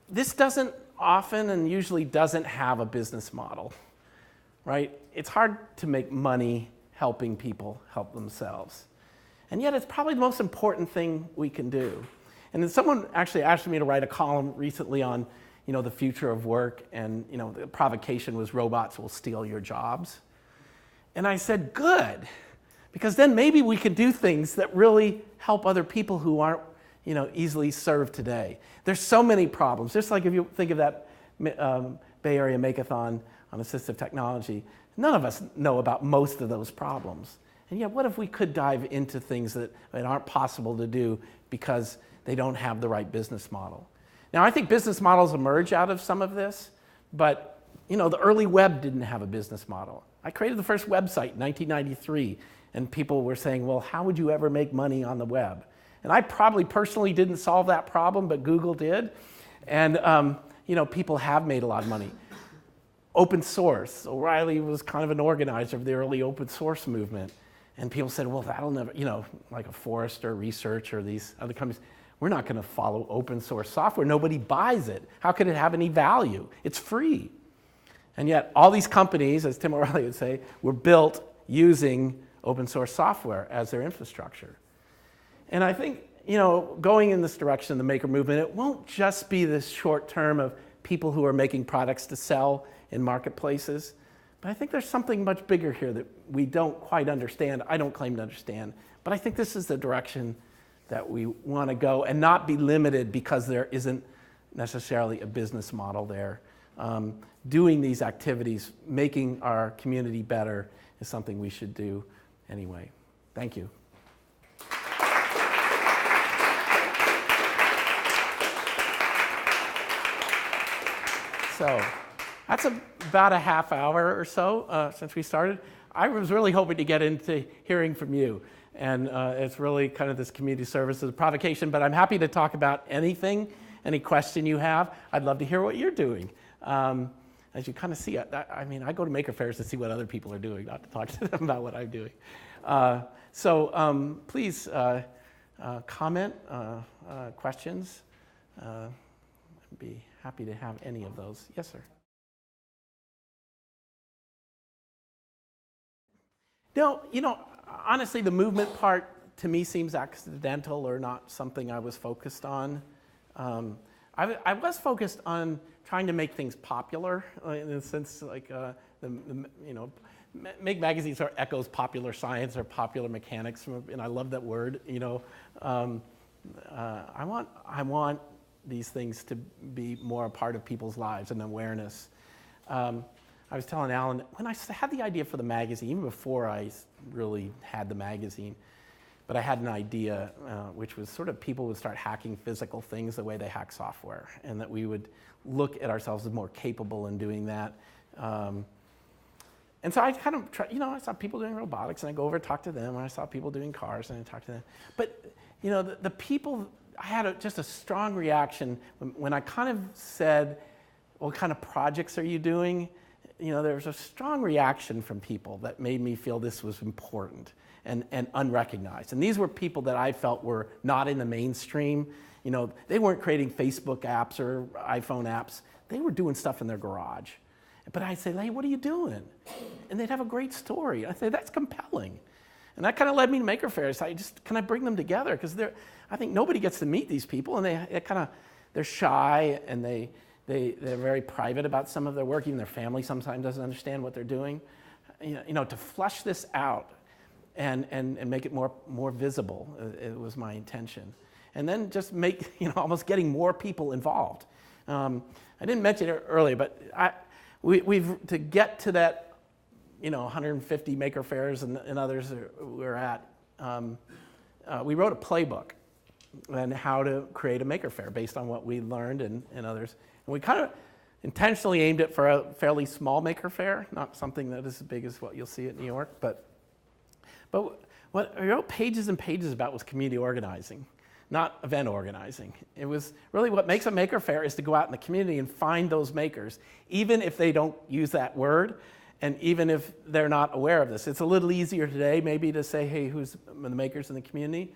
Speaker 2: this doesn't often and usually doesn't have a business model, right? It's hard to make money helping people help themselves. And yet it's probably the most important thing we can do. And then someone actually asked me to write a column recently on, the future of work, and, the provocation was robots will steal your jobs. And I said, good, because then maybe we can do things that really help other people who aren't, easily served today. There's so many problems. Just like if you think of that Bay Area Makeathon on assistive technology, none of us know about most of those problems. And yet, what if we could dive into things that aren't possible to do because they don't have the right business model? Now, I think business models emerge out of some of this, but the early web didn't have a business model. I created the first website in 1993, and people were saying, well, how would you ever make money on the web? And I probably personally didn't solve that problem, but Google did. And people have made a lot of money. Open source. O'Reilly was kind of an organizer of the early open source movement. And people said, well, that'll never, like a Forrester Research or these other companies, we're not going to follow open source software. Nobody buys it. How could it have any value? It's free. And yet all these companies, as Tim O'Reilly would say, were built using open source software as their infrastructure. And I think, going in this direction of the maker movement, it won't just be this short term of people who are making products to sell in marketplaces. But I think there's something much bigger here that we don't quite understand. I don't claim to understand. But I think this is the direction that we want to go, and not be limited because there isn't necessarily a business model there. Doing these activities, making our community better, is something we should do anyway. Thank you. So that's about a half hour or so since we started. I was really hoping to get into hearing from you. And it's really kind of this community service as a provocation, but I'm happy to talk about anything, any question you have. I'd love to hear what you're doing. As you kind of see, I go to Maker Fairs to see what other people are doing, not to talk to them about what I'm doing. So please comment, questions. I'd be happy to have any of those. Yes, sir. No, honestly, the movement part to me seems accidental or not something I was focused on. I was focused on trying to make things popular, in a sense, like Make magazine sort of echoes popular science or popular mechanics, and I love that word. I want these things to be more a part of people's lives and awareness. I was telling Alan, when I had the idea for the magazine, even before I really had the magazine, but I had an idea, which was sort of people would start hacking physical things the way they hack software, and that we would look at ourselves as more capable in doing that. And so I kind of try, I saw people doing robotics, and I go over and talk to them, and I saw people doing cars, and I talk to them. But, the people, I had just a strong reaction when I kind of said, what kind of projects are you doing? There was a strong reaction from people that made me feel this was important and unrecognized. And these were people that I felt were not in the mainstream. They weren't creating Facebook apps or iPhone apps. They were doing stuff in their garage. But I'd say, hey, what are you doing? And they'd have a great story. I'd say, that's compelling. And that kind of led me to Maker Faire. So can I bring them together? Because I think nobody gets to meet these people, and they're shy, and they're very private about some of their work. Even their family sometimes doesn't understand what they're doing. To flush this out and make it more visible, it was my intention. And then just make, almost getting more people involved. I didn't mention it earlier, but we've to get to that, 150 Maker Fairs and others we're at, we wrote a playbook on how to create a Maker Faire based on what we learned and others. And we kind of intentionally aimed it for a fairly small Maker Faire, not something that is as big as what you'll see at New York. But what I wrote pages and pages about was community organizing, not event organizing. It was really what makes a Maker Faire is to go out in the community and find those makers, even if they don't use that word, and even if they're not aware of this. It's a little easier today maybe to say, hey, who's the makers in the community?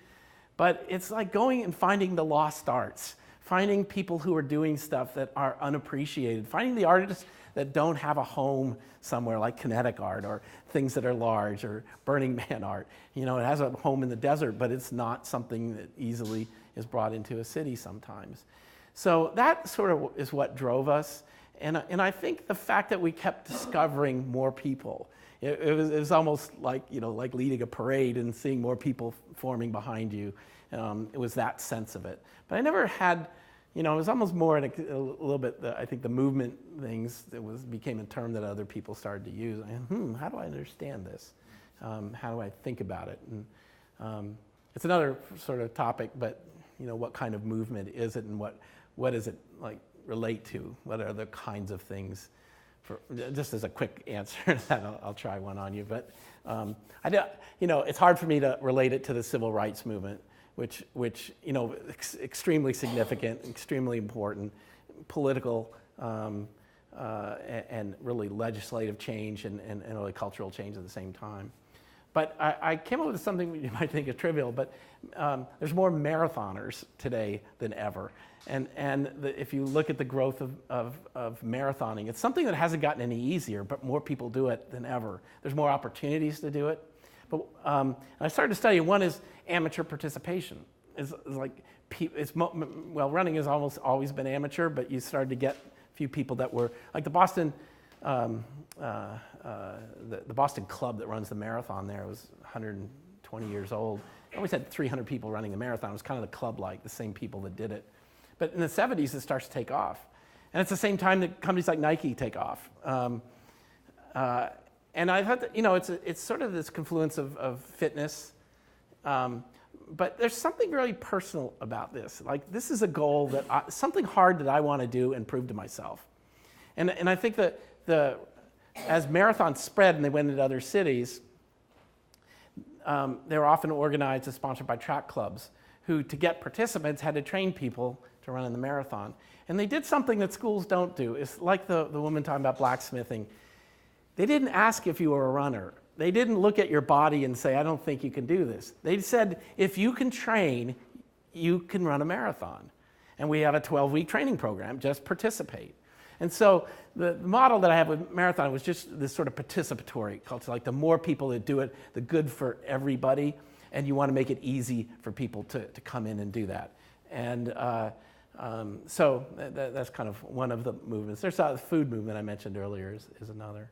Speaker 2: But it's like going and finding the lost arts, finding people who are doing stuff that are unappreciated, finding the artists that don't have a home somewhere like kinetic art or things that are large or Burning Man art. It has a home in the desert, but it's not something that easily is brought into a city sometimes. So that sort of is what drove us. And I think the fact that we kept discovering more people, it was almost like, like leading a parade and seeing more people forming behind you. It was that sense of it. But I never had, it was almost more a little bit, I think the movement things, became a term that other people started to use. How do I understand this? How do I think about it? And it's another sort of topic, but, what kind of movement is it, and what does it like relate to? What are the kinds of things? Just as a quick answer to that, I'll try one on you. But it's hard for me to relate it to the civil rights movement, which extremely significant, extremely important, political and really legislative change and really cultural change at the same time. But I came up with something you might think is trivial, but there's more marathoners today than ever. And if you look at the growth of marathoning, it's something that hasn't gotten any easier, but more people do it than ever. There's more opportunities to do it. But I started to study, one is amateur participation. Running has almost always been amateur, but you started to get a few people that were, like the Boston Club that runs the marathon there was 120 years old. It always had 300 people running the marathon. It was kind of the club-like, the same people that did it. But in the 70s, it starts to take off. And it's the same time that companies like Nike take off. And I thought that, it's sort of this confluence of fitness. But there's something really personal about this. Like, this is a goal something hard that I want to do and prove to myself. And I think that as marathons spread and they went into other cities, they were often organized and sponsored by track clubs who, to get participants, had to train people to run in the marathon. And they did something that schools don't do. It's like the woman talking about blacksmithing. They didn't ask if you were a runner. They didn't look at your body and say, I don't think you can do this. They said, if you can train, you can run a marathon. And we have a 12-week training program, just participate. And so the model that I have with marathon was just this sort of participatory culture, like the more people that do it, the good for everybody, and you want to make it easy for people to come in and do that. And so that's kind of one of the movements. There's the food movement I mentioned earlier is another.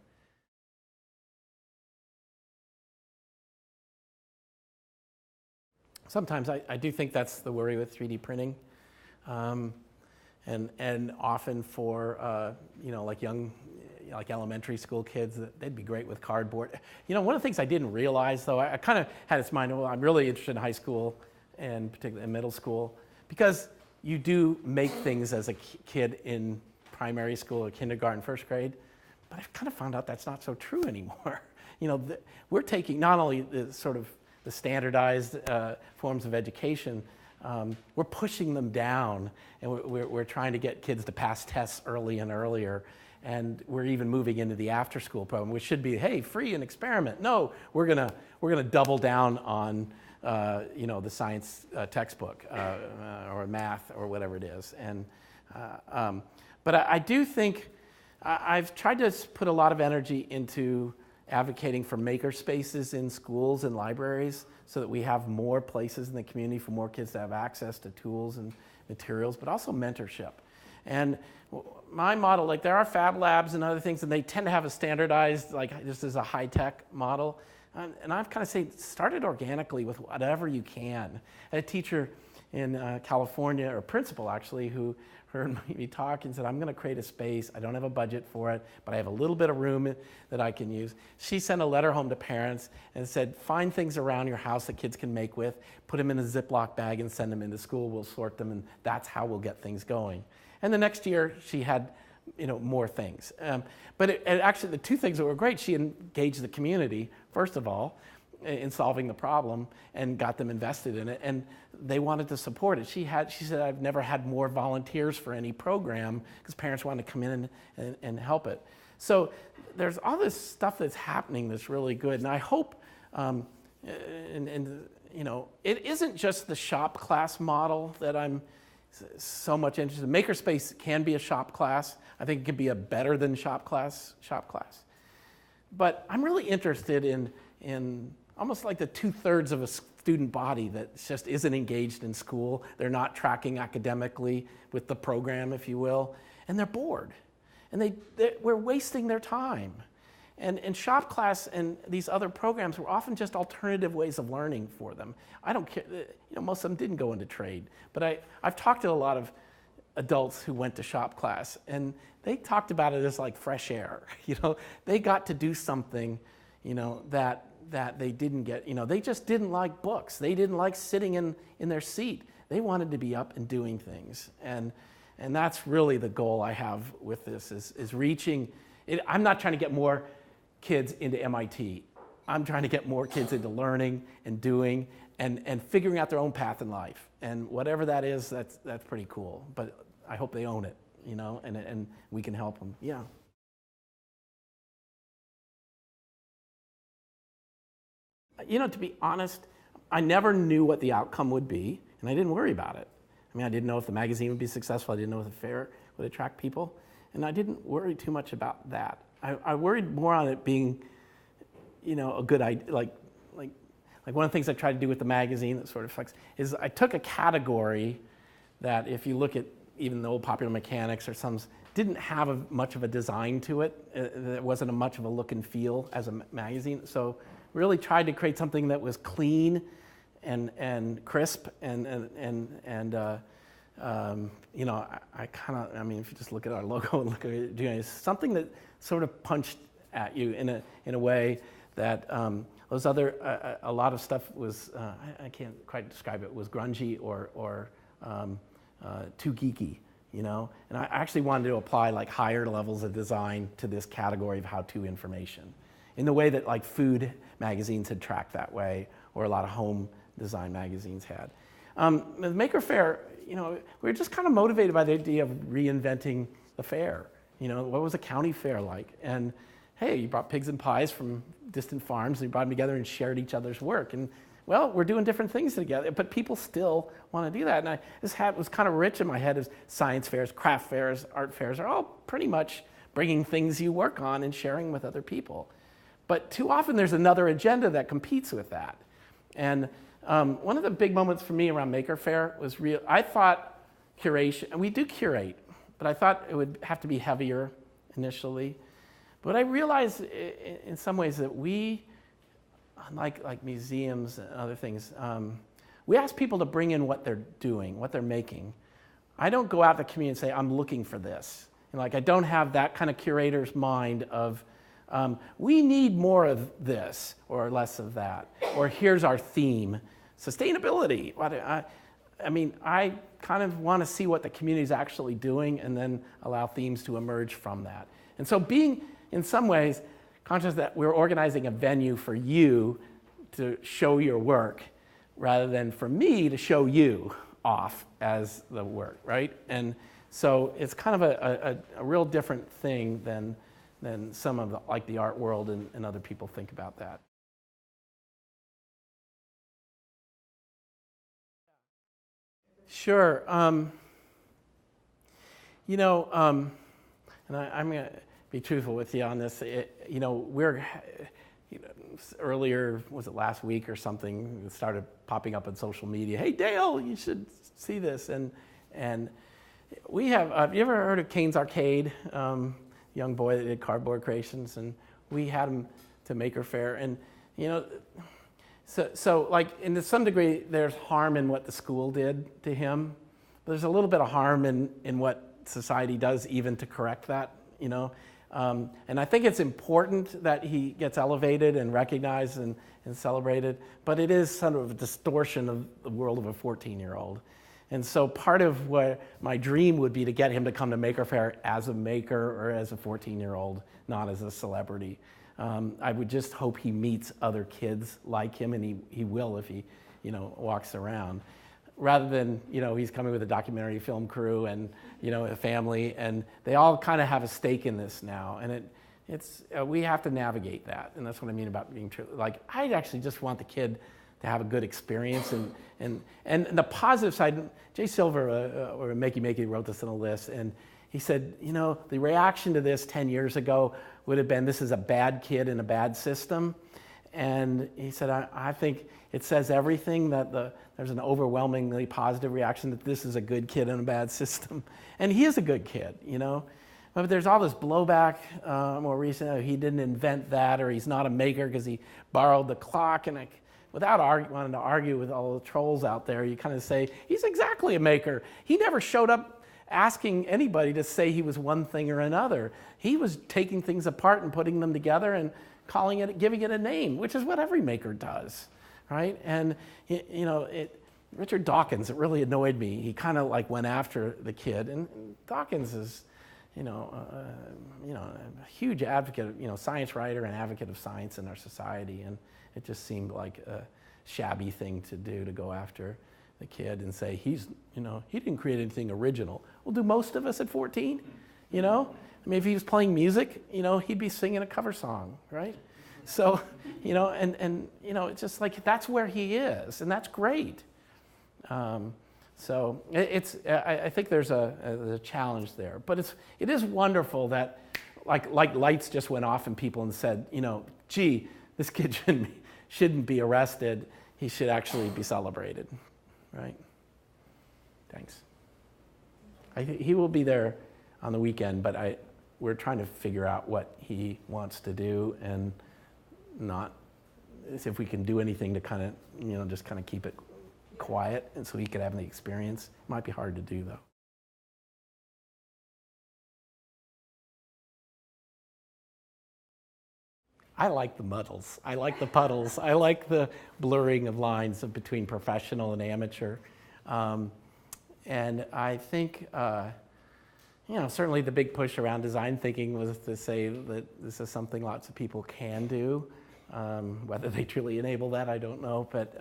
Speaker 2: Sometimes I do think that's the worry with 3D printing. And often for like elementary school kids, they'd be great with cardboard. One of the things I didn't realize, though, I kind of had this mind, well, I'm really interested in high school and particularly in middle school, because you do make things as a kid in primary school or kindergarten, first grade, But I've kind of found out that's not so true anymore. We're taking not only the sort of the standardized forms of education, we're pushing them down, and we're trying to get kids to pass tests early and earlier. And we're even moving into the after-school program, which should be, hey, free and experiment. No, we're gonna double down on the science textbook or math or whatever it is. And but I do think I've tried to put a lot of energy into advocating for maker spaces in schools and libraries so that we have more places in the community for more kids to have access to tools and materials, but also mentorship. And my model, like there are fab labs and other things, and they tend to have a standardized, like this is a high-tech model. And I've kind of said, start it organically with whatever you can. I had a teacher in California, or a principal actually, who heard me talk and said, I'm going to create a space. I don't have a budget for it, but I have a little bit of room that I can use. She sent a letter home to parents and said, find things around your house that kids can make with, put them in a Ziploc bag and send them into school. We'll sort them, and that's how we'll get things going. And the next year, she had more things. But actually, the two things that were great, she engaged the community, first of all, in solving the problem and got them invested in it, and they wanted to support it. She said, I've never had more volunteers for any program because parents wanted to come in and help it. So there's all this stuff that's happening that's really good, and I hope, it isn't just the shop class model that I'm so much interested in. Makerspace can be a shop class. I think it can be a better than shop class. But I'm really interested in almost like the 2/3 of a student body that just isn't engaged in school. They're not tracking academically with the program, if you will, and they're bored. And we're wasting their time. And shop class and these other programs were often just alternative ways of learning for them. I don't care, most of them didn't go into trade, but I've talked to a lot of adults who went to shop class, and they talked about it as like fresh air. They got to do something, that they didn't get. They just didn't like books. They didn't like sitting in their seat. They wanted to be up and doing things, and that's really the goal I have with this is reaching. I'm not trying to get more kids into MIT. I'm trying to get more kids into learning and doing and figuring out their own path in life. And whatever that is, that's pretty cool. But I hope they own it, and we can help them. Yeah. To be honest, I never knew what the outcome would be, and I didn't worry about it. I didn't know if the magazine would be successful. I didn't know if the fair would attract people, and I didn't worry too much about that. I worried more on it being, a good idea. Like one of the things I tried to do with the magazine that sort of affects is I took a category that, if you look at even the old Popular Mechanics or some, didn't have much of a design to it. There wasn't much of a look and feel as a magazine. So really tried to create something that was clean and crisp I kind of, if you just look at our logo and look at it, it's something that sort of punched at you in a way that those other, a lot of stuff was, I can't quite describe it, was grungy or too geeky, And I actually wanted to apply like higher levels of design to this category of how-to information in the way that like food magazines had tracked that way, or a lot of home design magazines had. The Maker Faire, we were just kind of motivated by the idea of reinventing the fair. What was a county fair like? And hey, you brought pigs and pies from distant farms, and you brought them together and shared each other's work. And well, we're doing different things together, but people still want to do that. And this was kind of rich in my head as science fairs, craft fairs, art fairs are all pretty much bringing things you work on and sharing with other people. But too often there's another agenda that competes with that. And one of the big moments for me around Maker Faire was I thought curation, and we do curate, but I thought it would have to be heavier initially. But I realized in some ways that we, like museums and other things, we ask people to bring in what they're doing, what they're making. I don't go out to the community and say, I'm looking for this. I don't have that kind of curator's mind of, we need more of this or less of that, or here's our theme, sustainability. I kind of want to see what the community is actually doing and then allow themes to emerge from that. And so being in some ways, conscious that we're organizing a venue for you to show your work rather than for me to show you off as the work, right? And so it's kind of a real different thing than some of the art world and other people think about that. Sure. You know, and I'm going to be truthful with you on this. You know, earlier, was it last week or something, it started popping up on social media. Hey, Dale, you should see this. And we have you ever heard of Kane's Arcade? Young boy that did cardboard creations, and we had him to Maker Faire. And, you know, so like, to some degree, there's harm in what the school did to him. But there's a little bit of harm in what society does even to correct that, you know. And I think it's important that he gets elevated and recognized and celebrated, but it is sort of a distortion of the world of a 14-year-old. And so part of what my dream would be to get him to come to Maker Faire as a maker or as a 14-year-old, not as a celebrity. I would just hope he meets other kids like him, and he will if he, you know, walks around. Rather than, you know, he's coming with a documentary film crew and, you know, a family, and they all kind of have a stake in this now. And it's we have to navigate that, and that's what I mean about being true. Like, I actually just want the kid to have a good experience, and the positive side. Jay Silver, or Makey wrote this in a list, and he said, you know, the reaction to this 10 years ago would have been, this is a bad kid in a bad system. And he said, I think it says everything, that there's an overwhelmingly positive reaction that this is a good kid in a bad system. And he is a good kid, you know. But there's all this blowback more recently. He didn't invent that, or he's not a maker because he borrowed the clock. And without wanting to argue with all the trolls out there, you kind of say, he's exactly a maker. He never showed up asking anybody to say he was one thing or another. He was taking things apart and putting them together and giving it a name, which is what every maker does, right? And you know, Richard Dawkins, it really annoyed me. He kind of like went after the kid, and Dawkins is, you know, a huge advocate, you know, science writer and advocate of science in our society, and it just seemed like a shabby thing to do, to go after the kid and say he didn't create anything original. Well, do most of us at 14? You know, I mean, if he was playing music, you know, he'd be singing a cover song, right? So, you know, and you know, it's just like, that's where he is, and that's great. So I think there's a challenge there, but it is wonderful that like lights just went off in people and said, you know, gee, this kid shouldn't be arrested. He should actually be celebrated, right? Thanks. He will be there on the weekend, but we're trying to figure out what he wants to do, and not if we can do anything to kind of, you know, just kind of keep it quiet, and so he could have the experience. It might be hard to do, though. I like the muddles. I like the puddles. I like the blurring of lines between professional and amateur. And I think, you know, certainly the big push around design thinking was to say that this is something lots of people can do. Whether they truly enable that, I don't know. But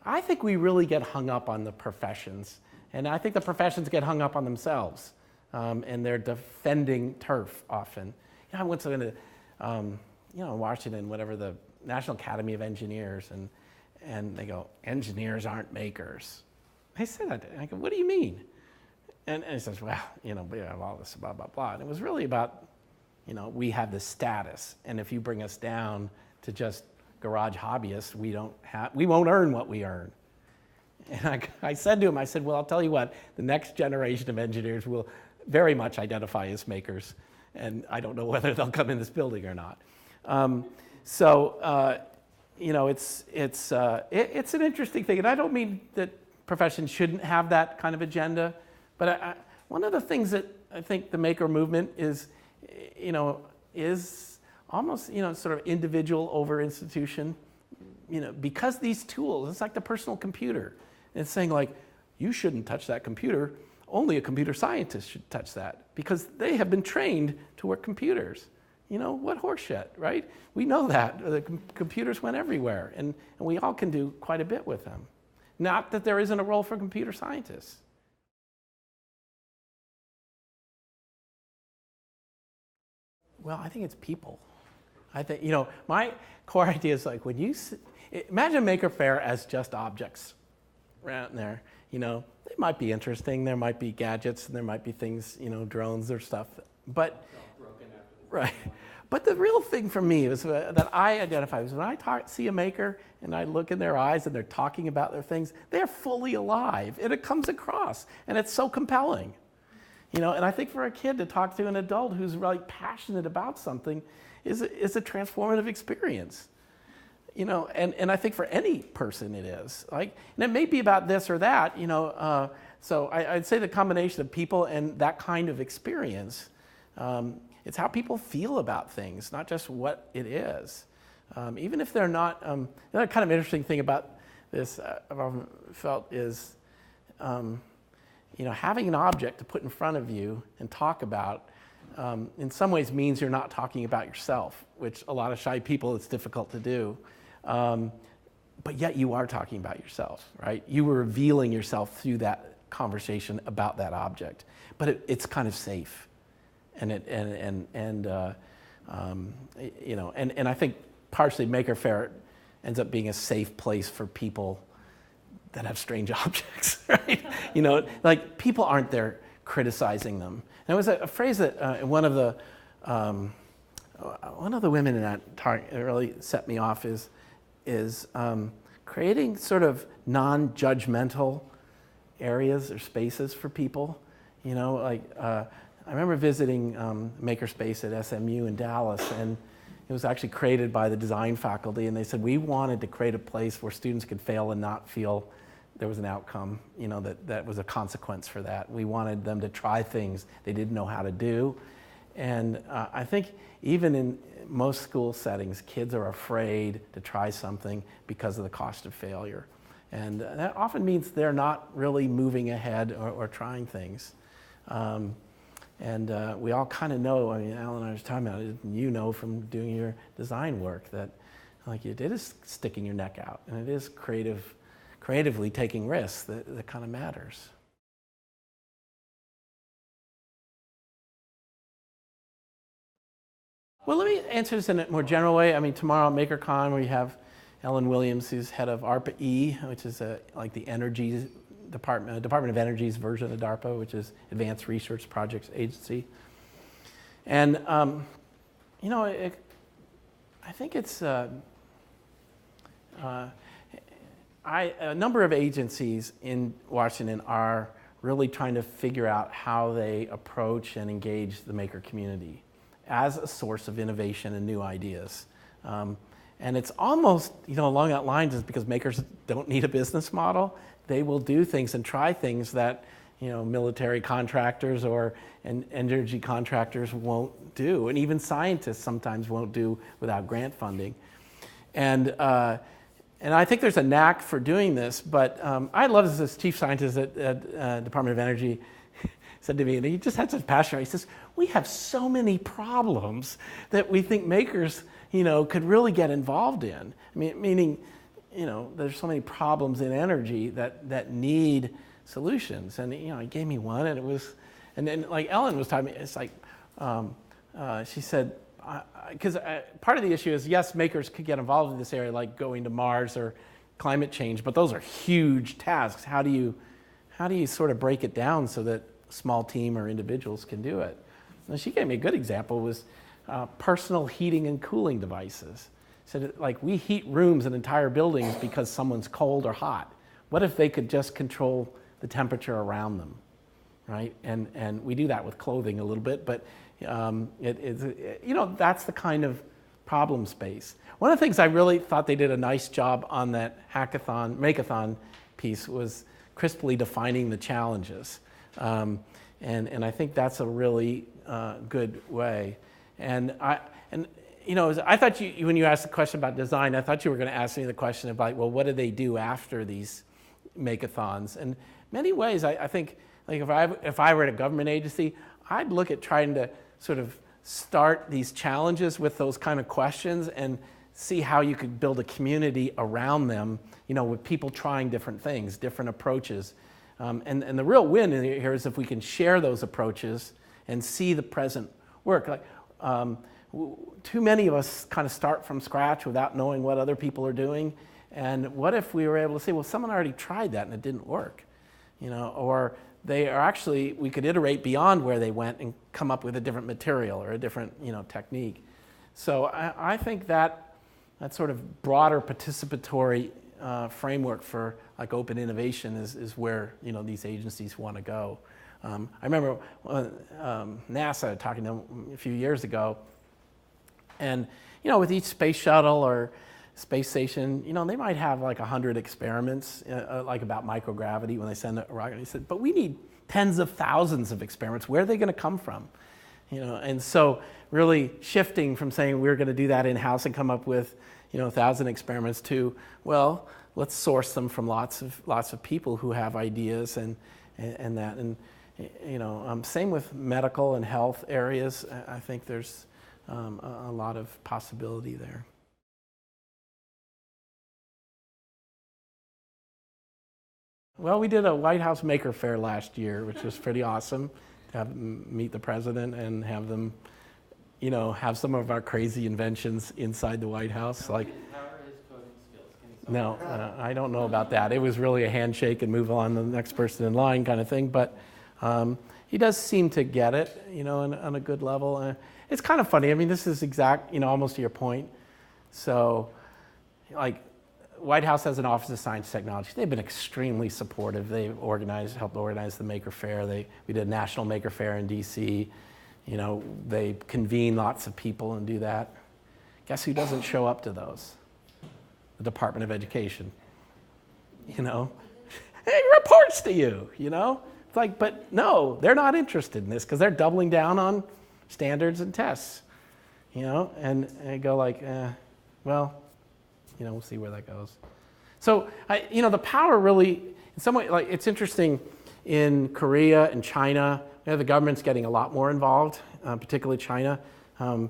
Speaker 2: I think we really get hung up on the professions. And I think the professions get hung up on themselves. And they're defending turf often. You know, I went to, you know, Washington, whatever, the National Academy of Engineers, and they go, engineers aren't makers. I said that, and I go, what do you mean? And he says, well, you know, we have all this blah, blah, blah. And it was really about, you know, we have this status, and if you bring us down to just garage hobbyists, we won't earn what we earn. And I said to him, I said, well, I'll tell you what, the next generation of engineers will very much identify as makers, and I don't know whether they'll come in this building or not. You know, it's an interesting thing, and I don't mean that professions shouldn't have that kind of agenda, but one of the things that I think the maker movement is almost, you know, sort of individual over institution, you know, because these tools, it's like the personal computer. It's saying like, you shouldn't touch that computer, only a computer scientist should touch that because they have been trained to work computers. You know, what horseshit, right? We know that. The computers went everywhere, and we all can do quite a bit with them. Not that there isn't a role for computer scientists. Well, I think it's people. I think, you know, my core idea is like when you imagine Maker Faire as just objects around there. You know, they might be interesting. There might be gadgets, and there might be things, you know, drones or stuff. But right. But the real thing for me is that I identify is when I see a maker and I look in their eyes and they're talking about their things, they're fully alive, and it comes across, and it's so compelling. You know, and I think for a kid to talk to an adult who's really passionate about something is a transformative experience. You know, and I think for any person it is. Like, and it may be about this or that, you know. So I'd say the combination of people and that kind of experience, it's how people feel about things, not just what it is. Even if they're not, another kind of interesting thing about this I've often felt is, you know, having an object to put in front of you and talk about in some ways means you're not talking about yourself, which a lot of shy people it's difficult to do. But yet you are talking about yourself, right? You were revealing yourself through that conversation about that object, but it's kind of safe, and you know, and I think partially Maker Faire ends up being a safe place for people that have strange objects, right? You know, like people aren't there criticizing them. And it was a phrase that one of the women in that talk really set me off is creating sort of non-judgmental areas or spaces for people. You know, like I remember visiting Makerspace at SMU in Dallas, and it was actually created by the design faculty, and they said we wanted to create a place where students could fail and not feel there was an outcome, you know, that was a consequence for that. We wanted them to try things they didn't know how to do. And I think even in most school settings, kids are afraid to try something because of the cost of failure. And that often means they're not really moving ahead or trying things. And we all kind of know, I mean, Alan and I was talking about it, you know from doing your design work that like it is sticking your neck out, and it is creatively taking risks that kind of matters. Well, let me answer this in a more general way. I mean, tomorrow at MakerCon, we have Ellen Williams, who's head of ARPA-E, which is like the energy Department of Energy's version of DARPA, which is Advanced Research Projects Agency. And, you know, I think it's a number of agencies in Washington are really trying to figure out how they approach and engage the maker community as a source of innovation and new ideas. And it's almost, you know, along that line, just because makers don't need a business model, they will do things and try things that, you know, military contractors and energy contractors won't do, and even scientists sometimes won't do without grant funding. And I think there's a knack for doing this, but I love this chief scientist at Department of Energy said to me, and he just had such passion. He says, we have so many problems that we think makers, you know, could really get involved in. I mean, meaning, you know, there's so many problems in energy that need solutions. And, you know, he gave me one, and it was, and then like Ellen was talking, it's like, she said, because part of the issue is, yes, makers could get involved in this area, like going to Mars or climate change, but those are huge tasks. How do you sort of break it down so that a small team or individuals can do it? And she gave me a good example, was personal heating and cooling devices. Said, like, we heat rooms and entire buildings because someone's cold or hot. What if they could just control the temperature around them, right? And we do that with clothing a little bit, but you know, that's the kind of problem space. One of the things I really thought they did a nice job on that hackathon, Makeathon piece was crisply defining the challenges. And I think that's a really good way. And you know, I thought when you asked the question about design, I thought you were going to ask me the question about, well, what do they do after these Makeathons? And in many ways, I think Like if I were at a government agency, I'd look at trying to sort of start these challenges with those kind of questions and see how you could build a community around them, with people trying different things, different approaches. And the real win here is if we can share those approaches and see the present work. Like, too many of us kind of start from scratch without knowing what other people are doing. And what if we were able to say, well, someone already tried that and it didn't work, or they are actually, we could iterate beyond where they went and come up with a different material or a different, technique. So I think that sort of broader participatory framework for like open innovation is where, these agencies want to go. I remember NASA talking to them a few years ago, and, with each space shuttle or space station, they might have like 100 experiments, like about microgravity when they send a rocket. He said, but we need tens of thousands of experiments. Where are they going to come from? And so really shifting from saying we're going to do that in-house and come up with, 1,000 experiments to, well, let's source them from lots of people who have ideas and that. And same with medical and health areas. I think there's a lot of possibility there. Well, we did a White House Maker Faire last year, which was pretty awesome. To have them meet the president and have them, have some of our crazy inventions inside the White House. Like, no, I don't know about that. It was really a handshake and move on to the next person in line kind of thing. But he does seem to get it, on a good level. It's kind of funny. I mean, this is exact, almost to your point. So, like, White House has an Office of Science and Technology. They've been extremely supportive. They've helped organize the Maker Faire. We did a national Maker Faire in DC. They convene lots of people and do that. Guess who doesn't show up to those? The Department of Education. It reports to you, It's like, but no, they're not interested in this because they're doubling down on standards and tests, and I go like, well, we'll see where that goes. So, the power really, in some way, like it's interesting in Korea and China, the government's getting a lot more involved, particularly China. I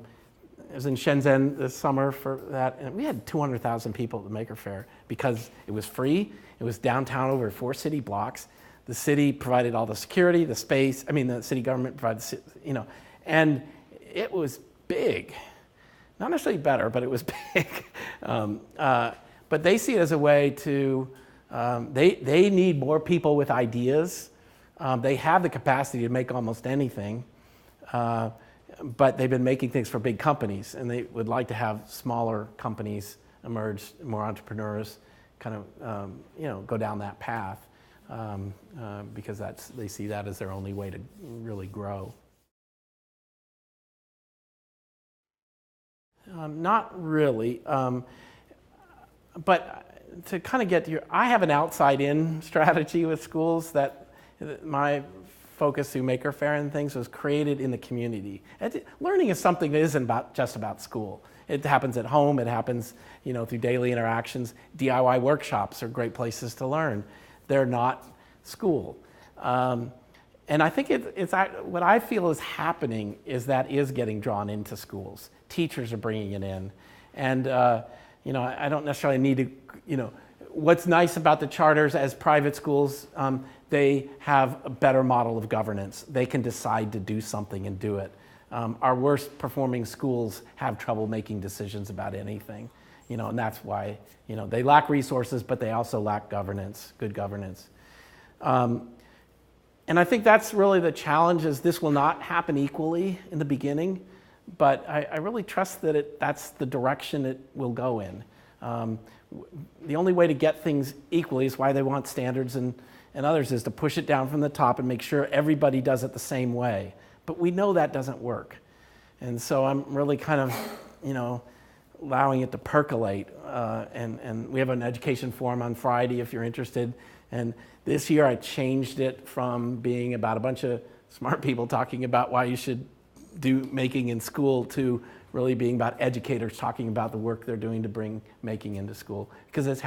Speaker 2: was in Shenzhen this summer for that, and we had 200,000 people at the Maker Faire because it was free. It was downtown over 4 city blocks. The city provided all the security, the space. The city government provided, and it was big. Not necessarily better, but it was big. But they see it as a way to, they need more people with ideas. They have the capacity to make almost anything, but they've been making things for big companies, and they would like to have smaller companies emerge, more entrepreneurs kind of, go down that path, because they see that as their only way to really grow. Not really, but to kind of get to I have an outside-in strategy with schools that my focus through Maker Faire and things was created in the community. Learning is something that isn't just about school. It happens at home. It happens, through daily interactions. DIY workshops are great places to learn. They're not school. And I think what I feel is happening is that is getting drawn into schools. Teachers are bringing it in. And, I don't necessarily need to, what's nice about the charters as private schools, they have a better model of governance. They can decide to do something and do it. Our worst performing schools have trouble making decisions about anything, and that's why, they lack resources, but they also lack governance, good governance. And I think that's really the challenge, is this will not happen equally in the beginning, but I really trust that that's the direction it will go in. The only way to get things equally is why they want standards and others, is to push it down from the top and make sure everybody does it the same way. But we know that doesn't work. And so I'm really kind of, allowing it to percolate. And we have an education forum on Friday if you're interested. And this year I changed it from being about a bunch of smart people talking about why you should do making in school to really being about educators talking about the work they're doing to bring making into school. Because it's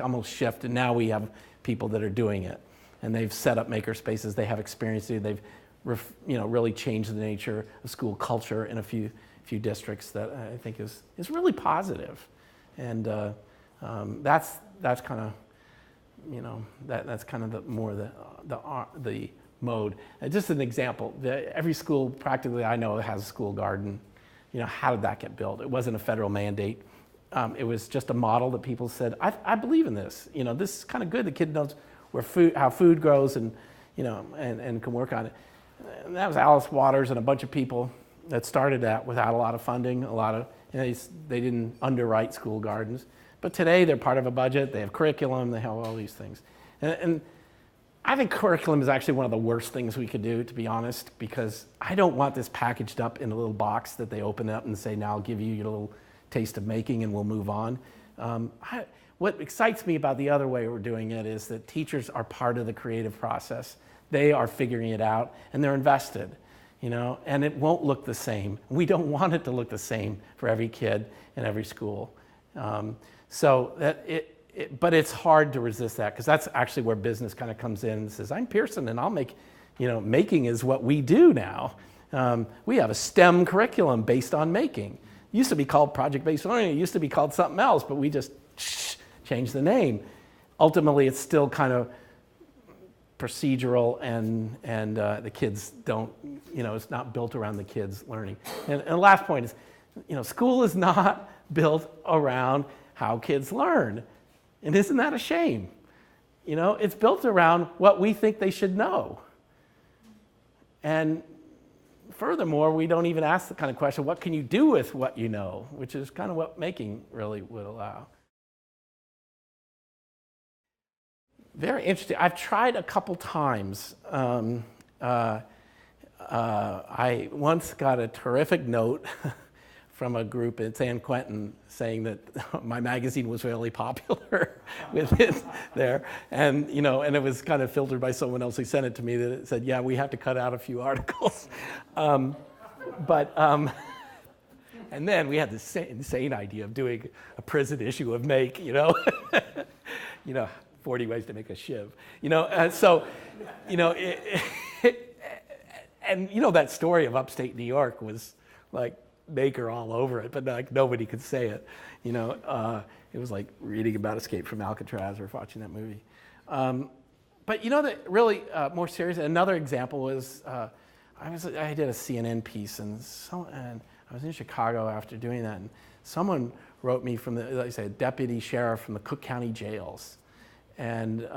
Speaker 2: almost shifted. Now we have people that are doing it. and they've set up maker spaces. They have experience. They've really changed the nature of school culture in a few districts that I think is really positive. And that's kind of that's kind of the mode. Just an example, every school practically I know has a school garden. How did that get built? It wasn't a federal mandate. It was just a model that people said, I believe in this. This is kind of good. The kid knows how food grows and can work on it. And that was Alice Waters and a bunch of people that started that without a lot of funding, they didn't underwrite school gardens. But today they're part of a budget, they have curriculum, they have all these things. And I think curriculum is actually one of the worst things we could do, to be honest, because I don't want this packaged up in a little box that they open up and say, now I'll give you your little taste of making and we'll move on. What excites me about the other way we're doing it is that teachers are part of the creative process. They are figuring it out and they're invested, and it won't look the same. We don't want it to look the same for every kid in every school. But it's hard to resist that, because that's actually where business kind of comes in and says, I'm Pearson and I'll make, making is what we do now. We have a STEM curriculum based on making. It used to be called project-based learning. It used to be called something else, but we just changed the name. Ultimately, it's still kind of procedural and the kids don't, it's not built around the kids learning. And the last point is, school is not built around how kids learn. And isn't that a shame? It's built around what we think they should know. And furthermore, we don't even ask the kind of question, what can you do with what you know? Which is kind of what making really would allow. Very interesting. I've tried a couple times. I once got a terrific note from a group in San Quentin saying that my magazine was really popular with it there. And, and it was kind of filtered by someone else who sent it to me that it said, yeah, we have to cut out a few articles. And then we had this insane idea of doing a prison issue of Make, 40 ways to make a shiv, that story of upstate New York was like Maker all over it, but like nobody could say it, it was like reading about Escape from Alcatraz or watching that movie. But that really more serious, another example was, I did a CNN piece and I was in Chicago after doing that, and someone wrote me from like I said, deputy sheriff from the Cook County jails. And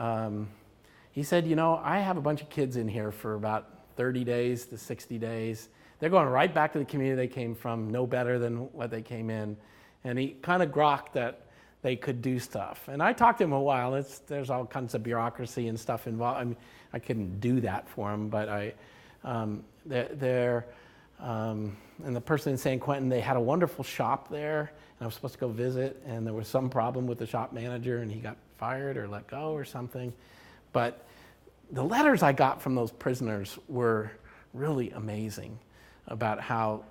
Speaker 2: he said, I have a bunch of kids in here for about 30 days to 60 days. They're going right back to the community they came from, no better than what they came in. And he kind of grokked that they could do stuff. And I talked to him a while. There's all kinds of bureaucracy and stuff involved. I mean, I couldn't do that for him, but and the person in San Quentin, they had a wonderful shop there, and I was supposed to go visit, and there was some problem with the shop manager, and he got fired or let go or something. But the letters I got from those prisoners were really amazing about how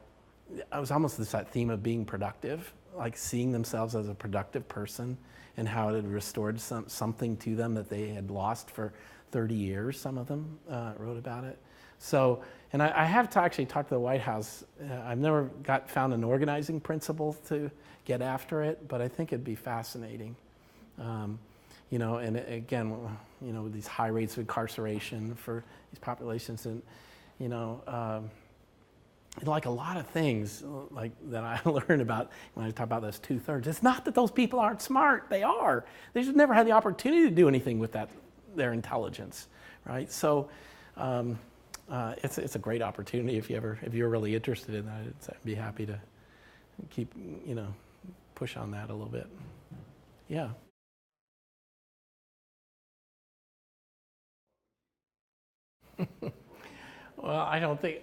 Speaker 2: it was almost that theme of being productive, like seeing themselves as a productive person, and how it had restored something to them that they had lost for 30 years. Some of them wrote about it. So, and I have to actually talk to the White House. I've never found an organizing principle to get after it, but I think it'd be fascinating. And again, with these high rates of incarceration for these populations, and like a lot of things like that I learned about when I talk about those 2/3. It's not that those people aren't smart; they are. They just never had the opportunity to do anything with their intelligence, right? So. It's a great opportunity if you're really interested in that. I'd be happy to keep push on that a little bit. Yeah. Well, I don't think.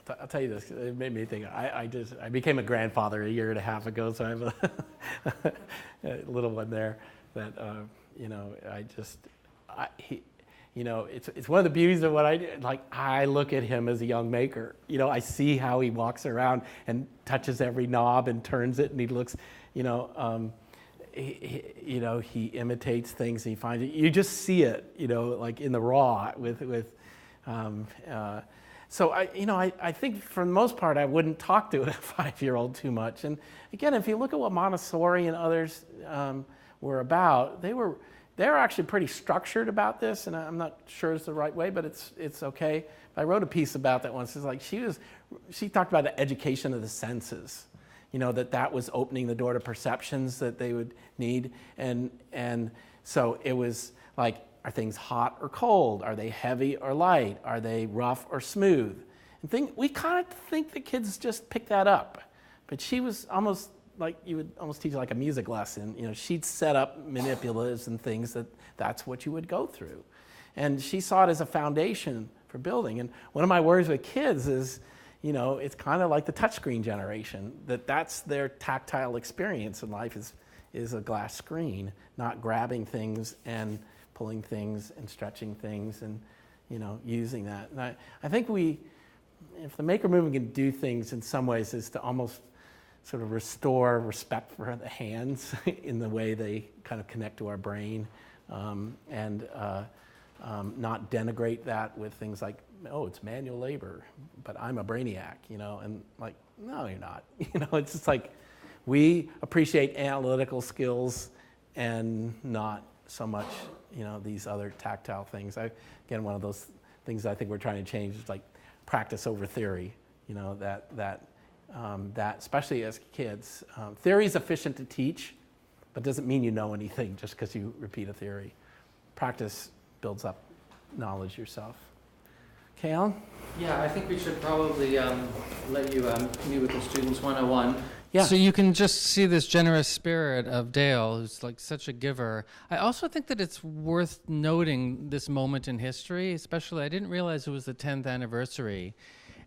Speaker 2: I'll tell you this. It made me think. I became a grandfather a year and a half ago, so I have a little one there that it's one of the beauties of what I do. Like, I look at him as a young maker. I see how he walks around and touches every knob and turns it, and he looks, he imitates things and he finds it. You just see it, like in the raw so I think for the most part I wouldn't talk to a 5-year-old too much. And again, if you look at what Montessori and others were about, they're actually pretty structured about this, and I'm not sure it's the right way, but it's okay. I wrote a piece about that once. It's like she talked about the education of the senses, that was opening the door to perceptions that they would need, and so it was like, are things hot or cold? Are they heavy or light? Are they rough or smooth? And we kind of think the kids just pick that up, but she was almost like, you would almost teach like a music lesson. She'd set up manipulatives and things that's what you would go through. And she saw it as a foundation for building. And one of my worries with kids is, it's kind of like the touchscreen generation, that's their tactile experience in life is a glass screen, not grabbing things and pulling things and stretching things and, using that. And I think if the maker movement can do things in some ways, is to almost sort of restore respect for the hands in the way they kind of connect to our brain, and not denigrate that with things like, oh, it's manual labor, but I'm a brainiac, and like, no, you're not. It's just like, we appreciate analytical skills and not so much, these other tactile things. Again, one of those things I think we're trying to change is like practice over theory, that especially as kids. Theory is efficient to teach, but doesn't mean you know anything just because you repeat a theory. Practice builds up knowledge yourself. Okay, Alan?
Speaker 1: Yeah, I think we should probably let you meet with the students 101.
Speaker 2: Yeah.
Speaker 1: So you can just see this generous spirit of Dale, who's like such a giver. I also think that it's worth noting this moment in history, especially I didn't realize it was the 10th anniversary.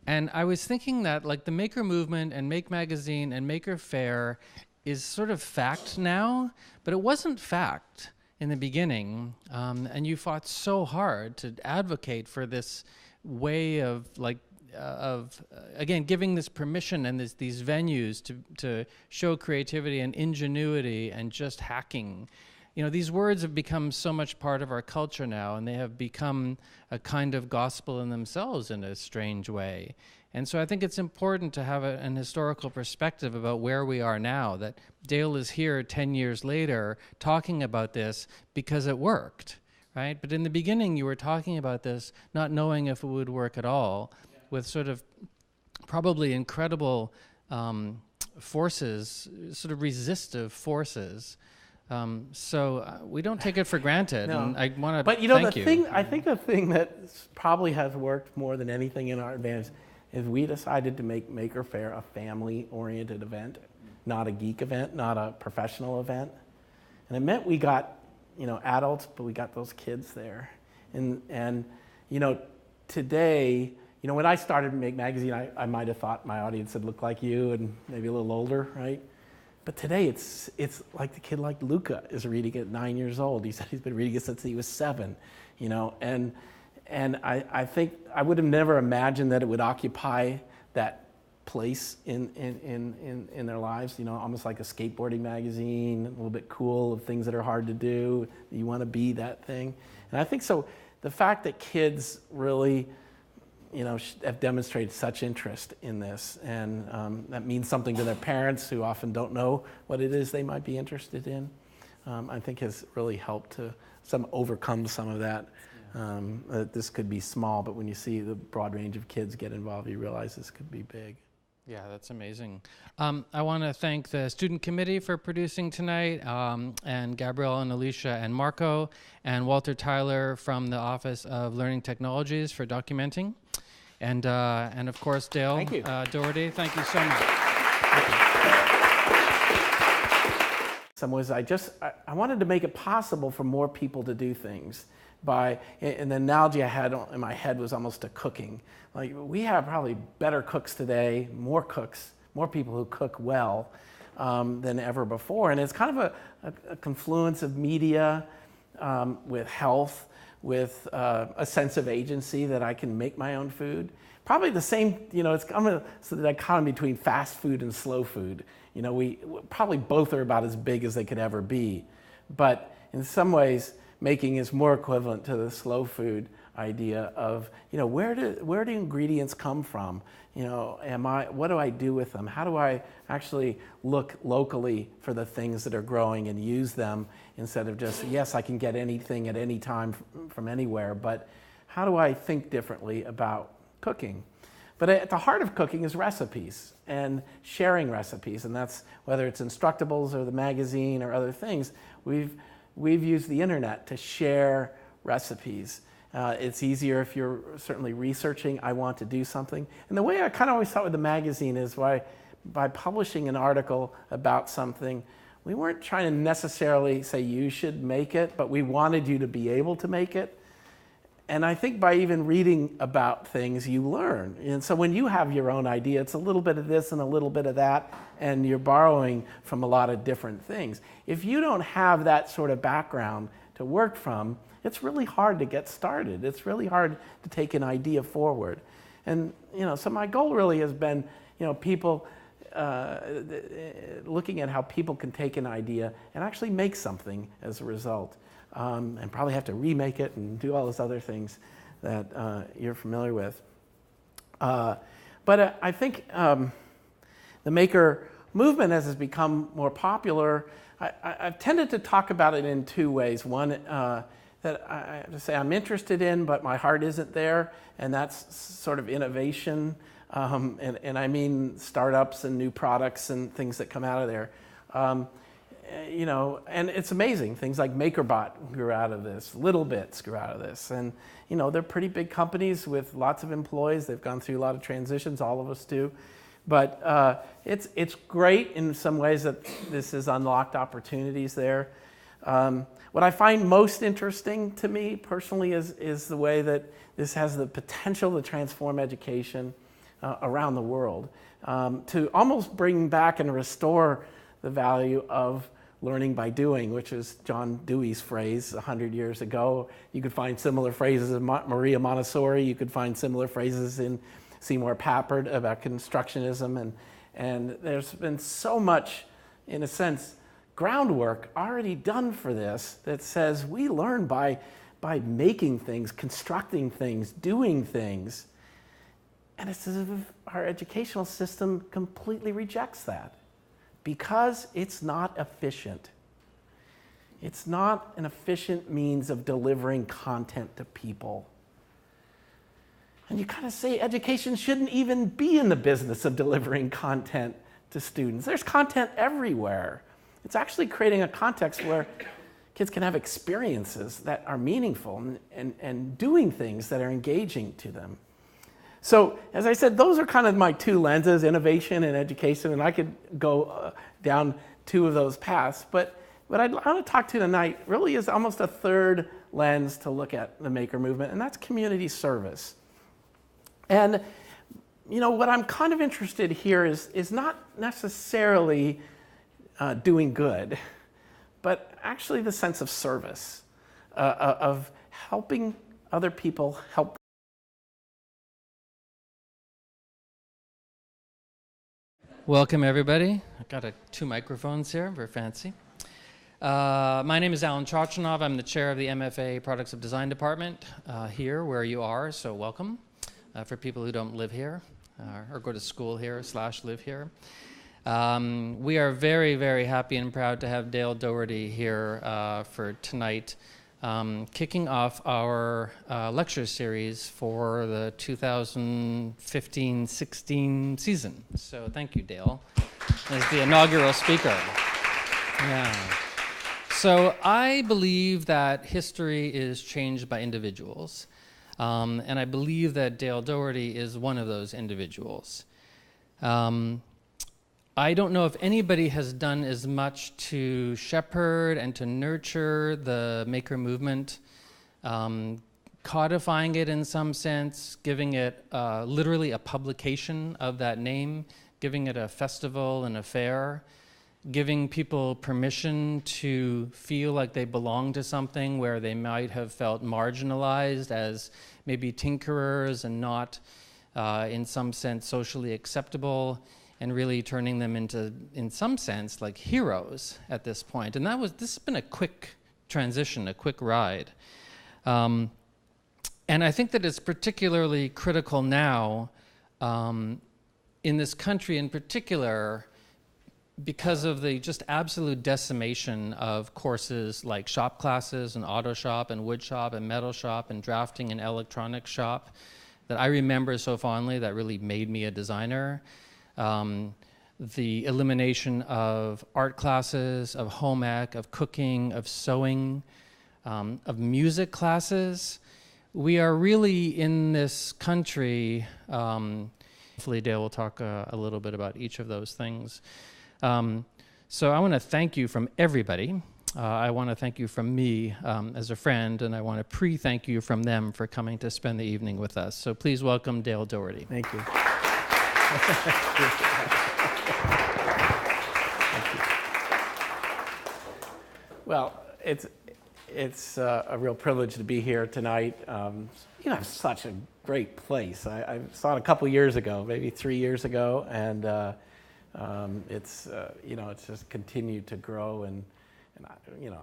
Speaker 1: And I was thinking that like the Maker movement and Make Magazine and Maker Faire is sort of fact now, but it wasn't fact in the beginning. And you fought so hard to advocate for this way of again, giving this permission and these venues to show creativity and ingenuity and just hacking. These words have become so much part of our culture now, and they have become a kind of gospel in themselves in a strange way. And so I think it's important to have an historical perspective about where we are now, that Dale is here 10 years later talking about this because it worked, right? But in the beginning, you were talking about this not knowing if it would work at all, with sort of probably incredible forces, sort of resistive forces. So we don't take it for granted,
Speaker 2: No.
Speaker 1: and I want to
Speaker 2: But
Speaker 1: thank you.
Speaker 2: I think the thing that probably has worked more than anything in our advantage is we decided to make Maker Faire a family-oriented event, not a geek event, not a professional event. And it meant we got, adults, but we got those kids there. And today, when I started to Make Magazine, I might have thought my audience would look like you and maybe a little older, right? But today it's like the kid like Luca is reading it at 9 years old. He said he's been reading it since he was 7, and I think I would have never imagined that it would occupy that place in their lives, almost like a skateboarding magazine, a little bit cool of things that are hard to do. You want to be that thing. And I think so the fact that kids really have demonstrated such interest in this, and that means something to their parents who often don't know what it is they might be interested in, I think has really helped to overcome some of that. This could be small, but when you see the broad range of kids get involved, you realize this could be big.
Speaker 1: Yeah, that's amazing. I want to thank the student committee for producing tonight, and Gabrielle and Alicia and Marco, and Walter Tyler from the Office of Learning Technologies for documenting. And of course, Dale Dougherty, thank you so much.
Speaker 2: Some ways I wanted to make it possible for more people to do things. And the analogy I had in my head was almost to cooking. Like, we have probably better cooks today, more people who cook well than ever before. And it's kind of a confluence of media with health, with a sense of agency that I can make my own food. Probably the same, it's the dichotomy between fast food and slow food. You know, we probably both are about as big as they could ever be. But in some ways, making is more equivalent to the slow food idea of, you know, where do ingredients come from? You know, what do I do with them? How do I actually look locally for the things that are growing and use them instead of just, yes, I can get anything at any time from anywhere, but how do I think differently about cooking? But at the heart of cooking is recipes and sharing recipes, and that's whether it's Instructables or the magazine or other things. We've used the internet to share recipes. It's easier if you're certainly researching, I want to do something. And the way I kind of always thought with the magazine is by publishing an article about something, we weren't trying to necessarily say you should make it, but we wanted you to be able to make it. And I think by even reading about things, you learn. And so when you have your own idea, it's a little bit of this and a little bit of that, and you're borrowing from a lot of different things. If you don't have that sort of background to work from, it's really hard to get started. It's really hard to take an idea forward. And, you know, so my goal really has been, you know, people looking at how people can take an idea and actually make something as a result. And probably have to remake it and do all those other things that you're familiar with. But I think the maker movement, as it's become more popular, I've tended to talk about it in two ways. One, that I have to say I'm interested in, but my heart isn't there, and that's sort of innovation. And I mean startups and new products and things that come out of there. You know, and it's amazing. Things like MakerBot grew out of this. Little Bits grew out of this. And, you know, they're pretty big companies with lots of employees. They've gone through a lot of transitions. All of us do. But it's great in some ways that this has unlocked opportunities there. What I find most interesting to me personally is the way that this has the potential to transform education around the world, to almost bring back and restore the value of learning by doing, which is John Dewey's phrase 100 years ago. You could find similar phrases in Maria Montessori. You could find similar phrases in Seymour Papert about constructionism. And there's been so much, in a sense, groundwork already done for this that says we learn by making things, constructing things, doing things. And it's as if our educational system completely rejects that, because it's not efficient. It's not an efficient means of delivering content to people. And you kind of say education shouldn't even be in the business of delivering content to students. There's content everywhere. It's actually creating a context where kids can have experiences that are meaningful and doing things that are engaging to them. So, as I said, those are kind of my two lenses, innovation and education, and I could go down two of those paths. But what I want to talk to tonight really is almost a third lens to look at the maker movement, and that's community service. And, you know, what I'm kind of interested here is not necessarily doing good, but actually the sense of service, of helping other people help.
Speaker 1: Welcome, everybody. I've got two microphones here, very fancy. My name is Alan Chochinov. I'm the chair of the MFA Products of Design Department here where you are, so welcome for people who don't live here or go to school here / live here. We are very, very happy and proud to have Dale Dougherty here for tonight, kicking off our lecture series for the 2015-16 season. So thank you, Dale, as the inaugural speaker. Yeah. So I believe that history is changed by individuals, and I believe that Dale Dougherty is one of those individuals. I don't know if anybody has done as much to shepherd and to nurture the maker movement, codifying it in some sense, giving it literally a publication of that name, giving it a festival and a fair, giving people permission to feel like they belong to something where they might have felt marginalized as maybe tinkerers and not in some sense socially acceptable, and really turning them into, in some sense, like heroes at this point. And this has been a quick transition, a quick ride. And I think that it's particularly critical now in this country in particular, because of the just absolute decimation of courses like shop classes and auto shop and wood shop and metal shop and drafting and electronics shop that I remember so fondly that really made me a designer. The elimination of art classes, of home ec, of cooking, of sewing, of music classes. We are really in this country, hopefully Dale will talk a little bit about each of those things. So I want to thank you from everybody. I want to thank you from me as a friend, and I want to pre-thank you from them for coming to spend the evening with us. So please welcome Dale Dougherty.
Speaker 2: Thank you. Well, it's a real privilege to be here tonight. It's such a great place. I saw it a couple years ago, maybe 3 years ago, and it's just continued to grow. And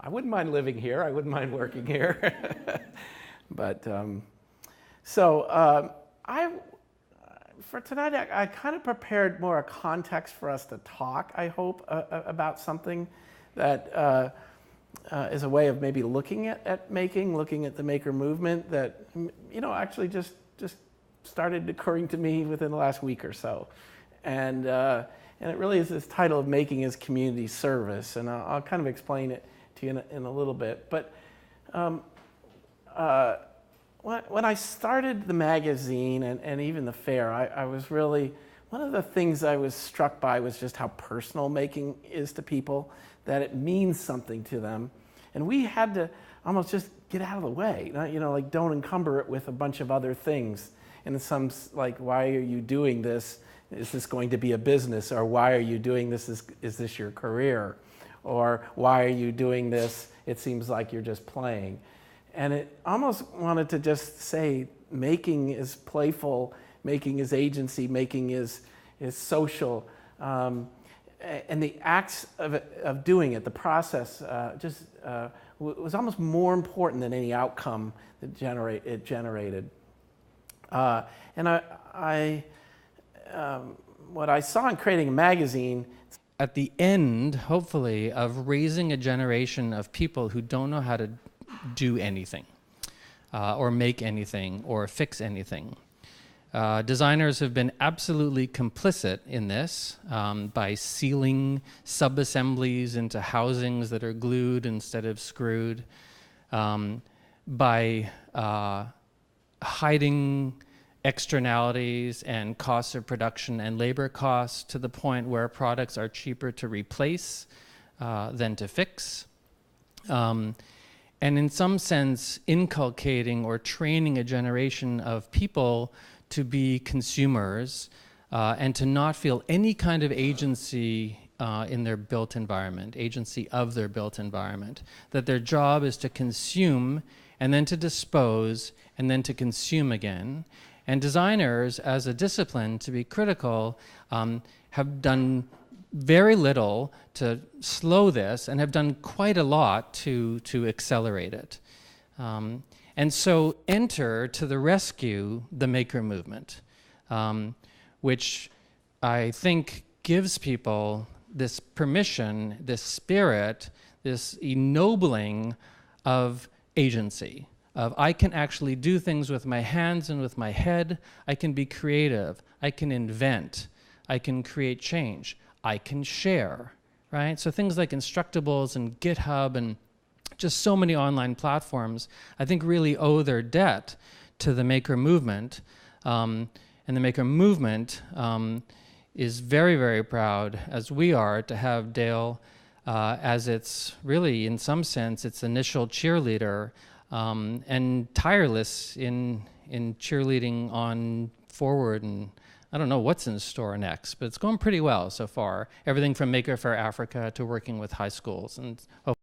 Speaker 2: I wouldn't mind living here. I wouldn't mind working here. But for tonight, I kind of prepared more a context for us to talk, I hope, about something that is a way of maybe looking at making, looking at the maker movement that, actually just started occurring to me within the last week or so. And it really is this title of Making is Community Service, and I'll kind of explain it to you in a little bit. But when I started the magazine and even the fair, I was really, one of the things I was struck by was just how personal making is to people, that it means something to them. And we had to almost just get out of the way, like don't encumber it with a bunch of other things. And some, like, why are you doing this? Is this going to be a business? Or why are you doing this? Is this your career? Or why are you doing this? It seems like you're just playing. And it almost wanted to just say making is playful, making is agency, making is social. And the acts of doing it, the process, was almost more important than any outcome that it generated. And what I saw in creating a magazine,
Speaker 1: at the end, hopefully, of raising a generation of people who don't know how to do anything, or make anything, or fix anything. Designers have been absolutely complicit in this by sealing sub-assemblies into housings that are glued instead of screwed, by hiding externalities and costs of production and labor costs to the point where products are cheaper to replace than to fix. And in some sense, inculcating or training a generation of people to be consumers and to not feel any kind of agency in their built environment, agency of their built environment, that their job is to consume and then to dispose and then to consume again. And designers, as a discipline, to be critical, have done very little to slow this and have done quite a lot to accelerate it. And so enter to the rescue the maker movement, which I think gives people this permission, this spirit, this ennobling of agency, of I can actually do things with my hands and with my head. I can be creative. I can invent. I can create change. I can share, right? So things like Instructables and GitHub and just so many online platforms, I think really owe their debt to the maker movement. And the maker movement is very, very proud, as we are, to have Dale as its really, in some sense, its initial cheerleader, and tireless in cheerleading on forward. And I don't know what's in store next, but it's going pretty well so far. Everything from Maker Faire Africa to working with high schools. And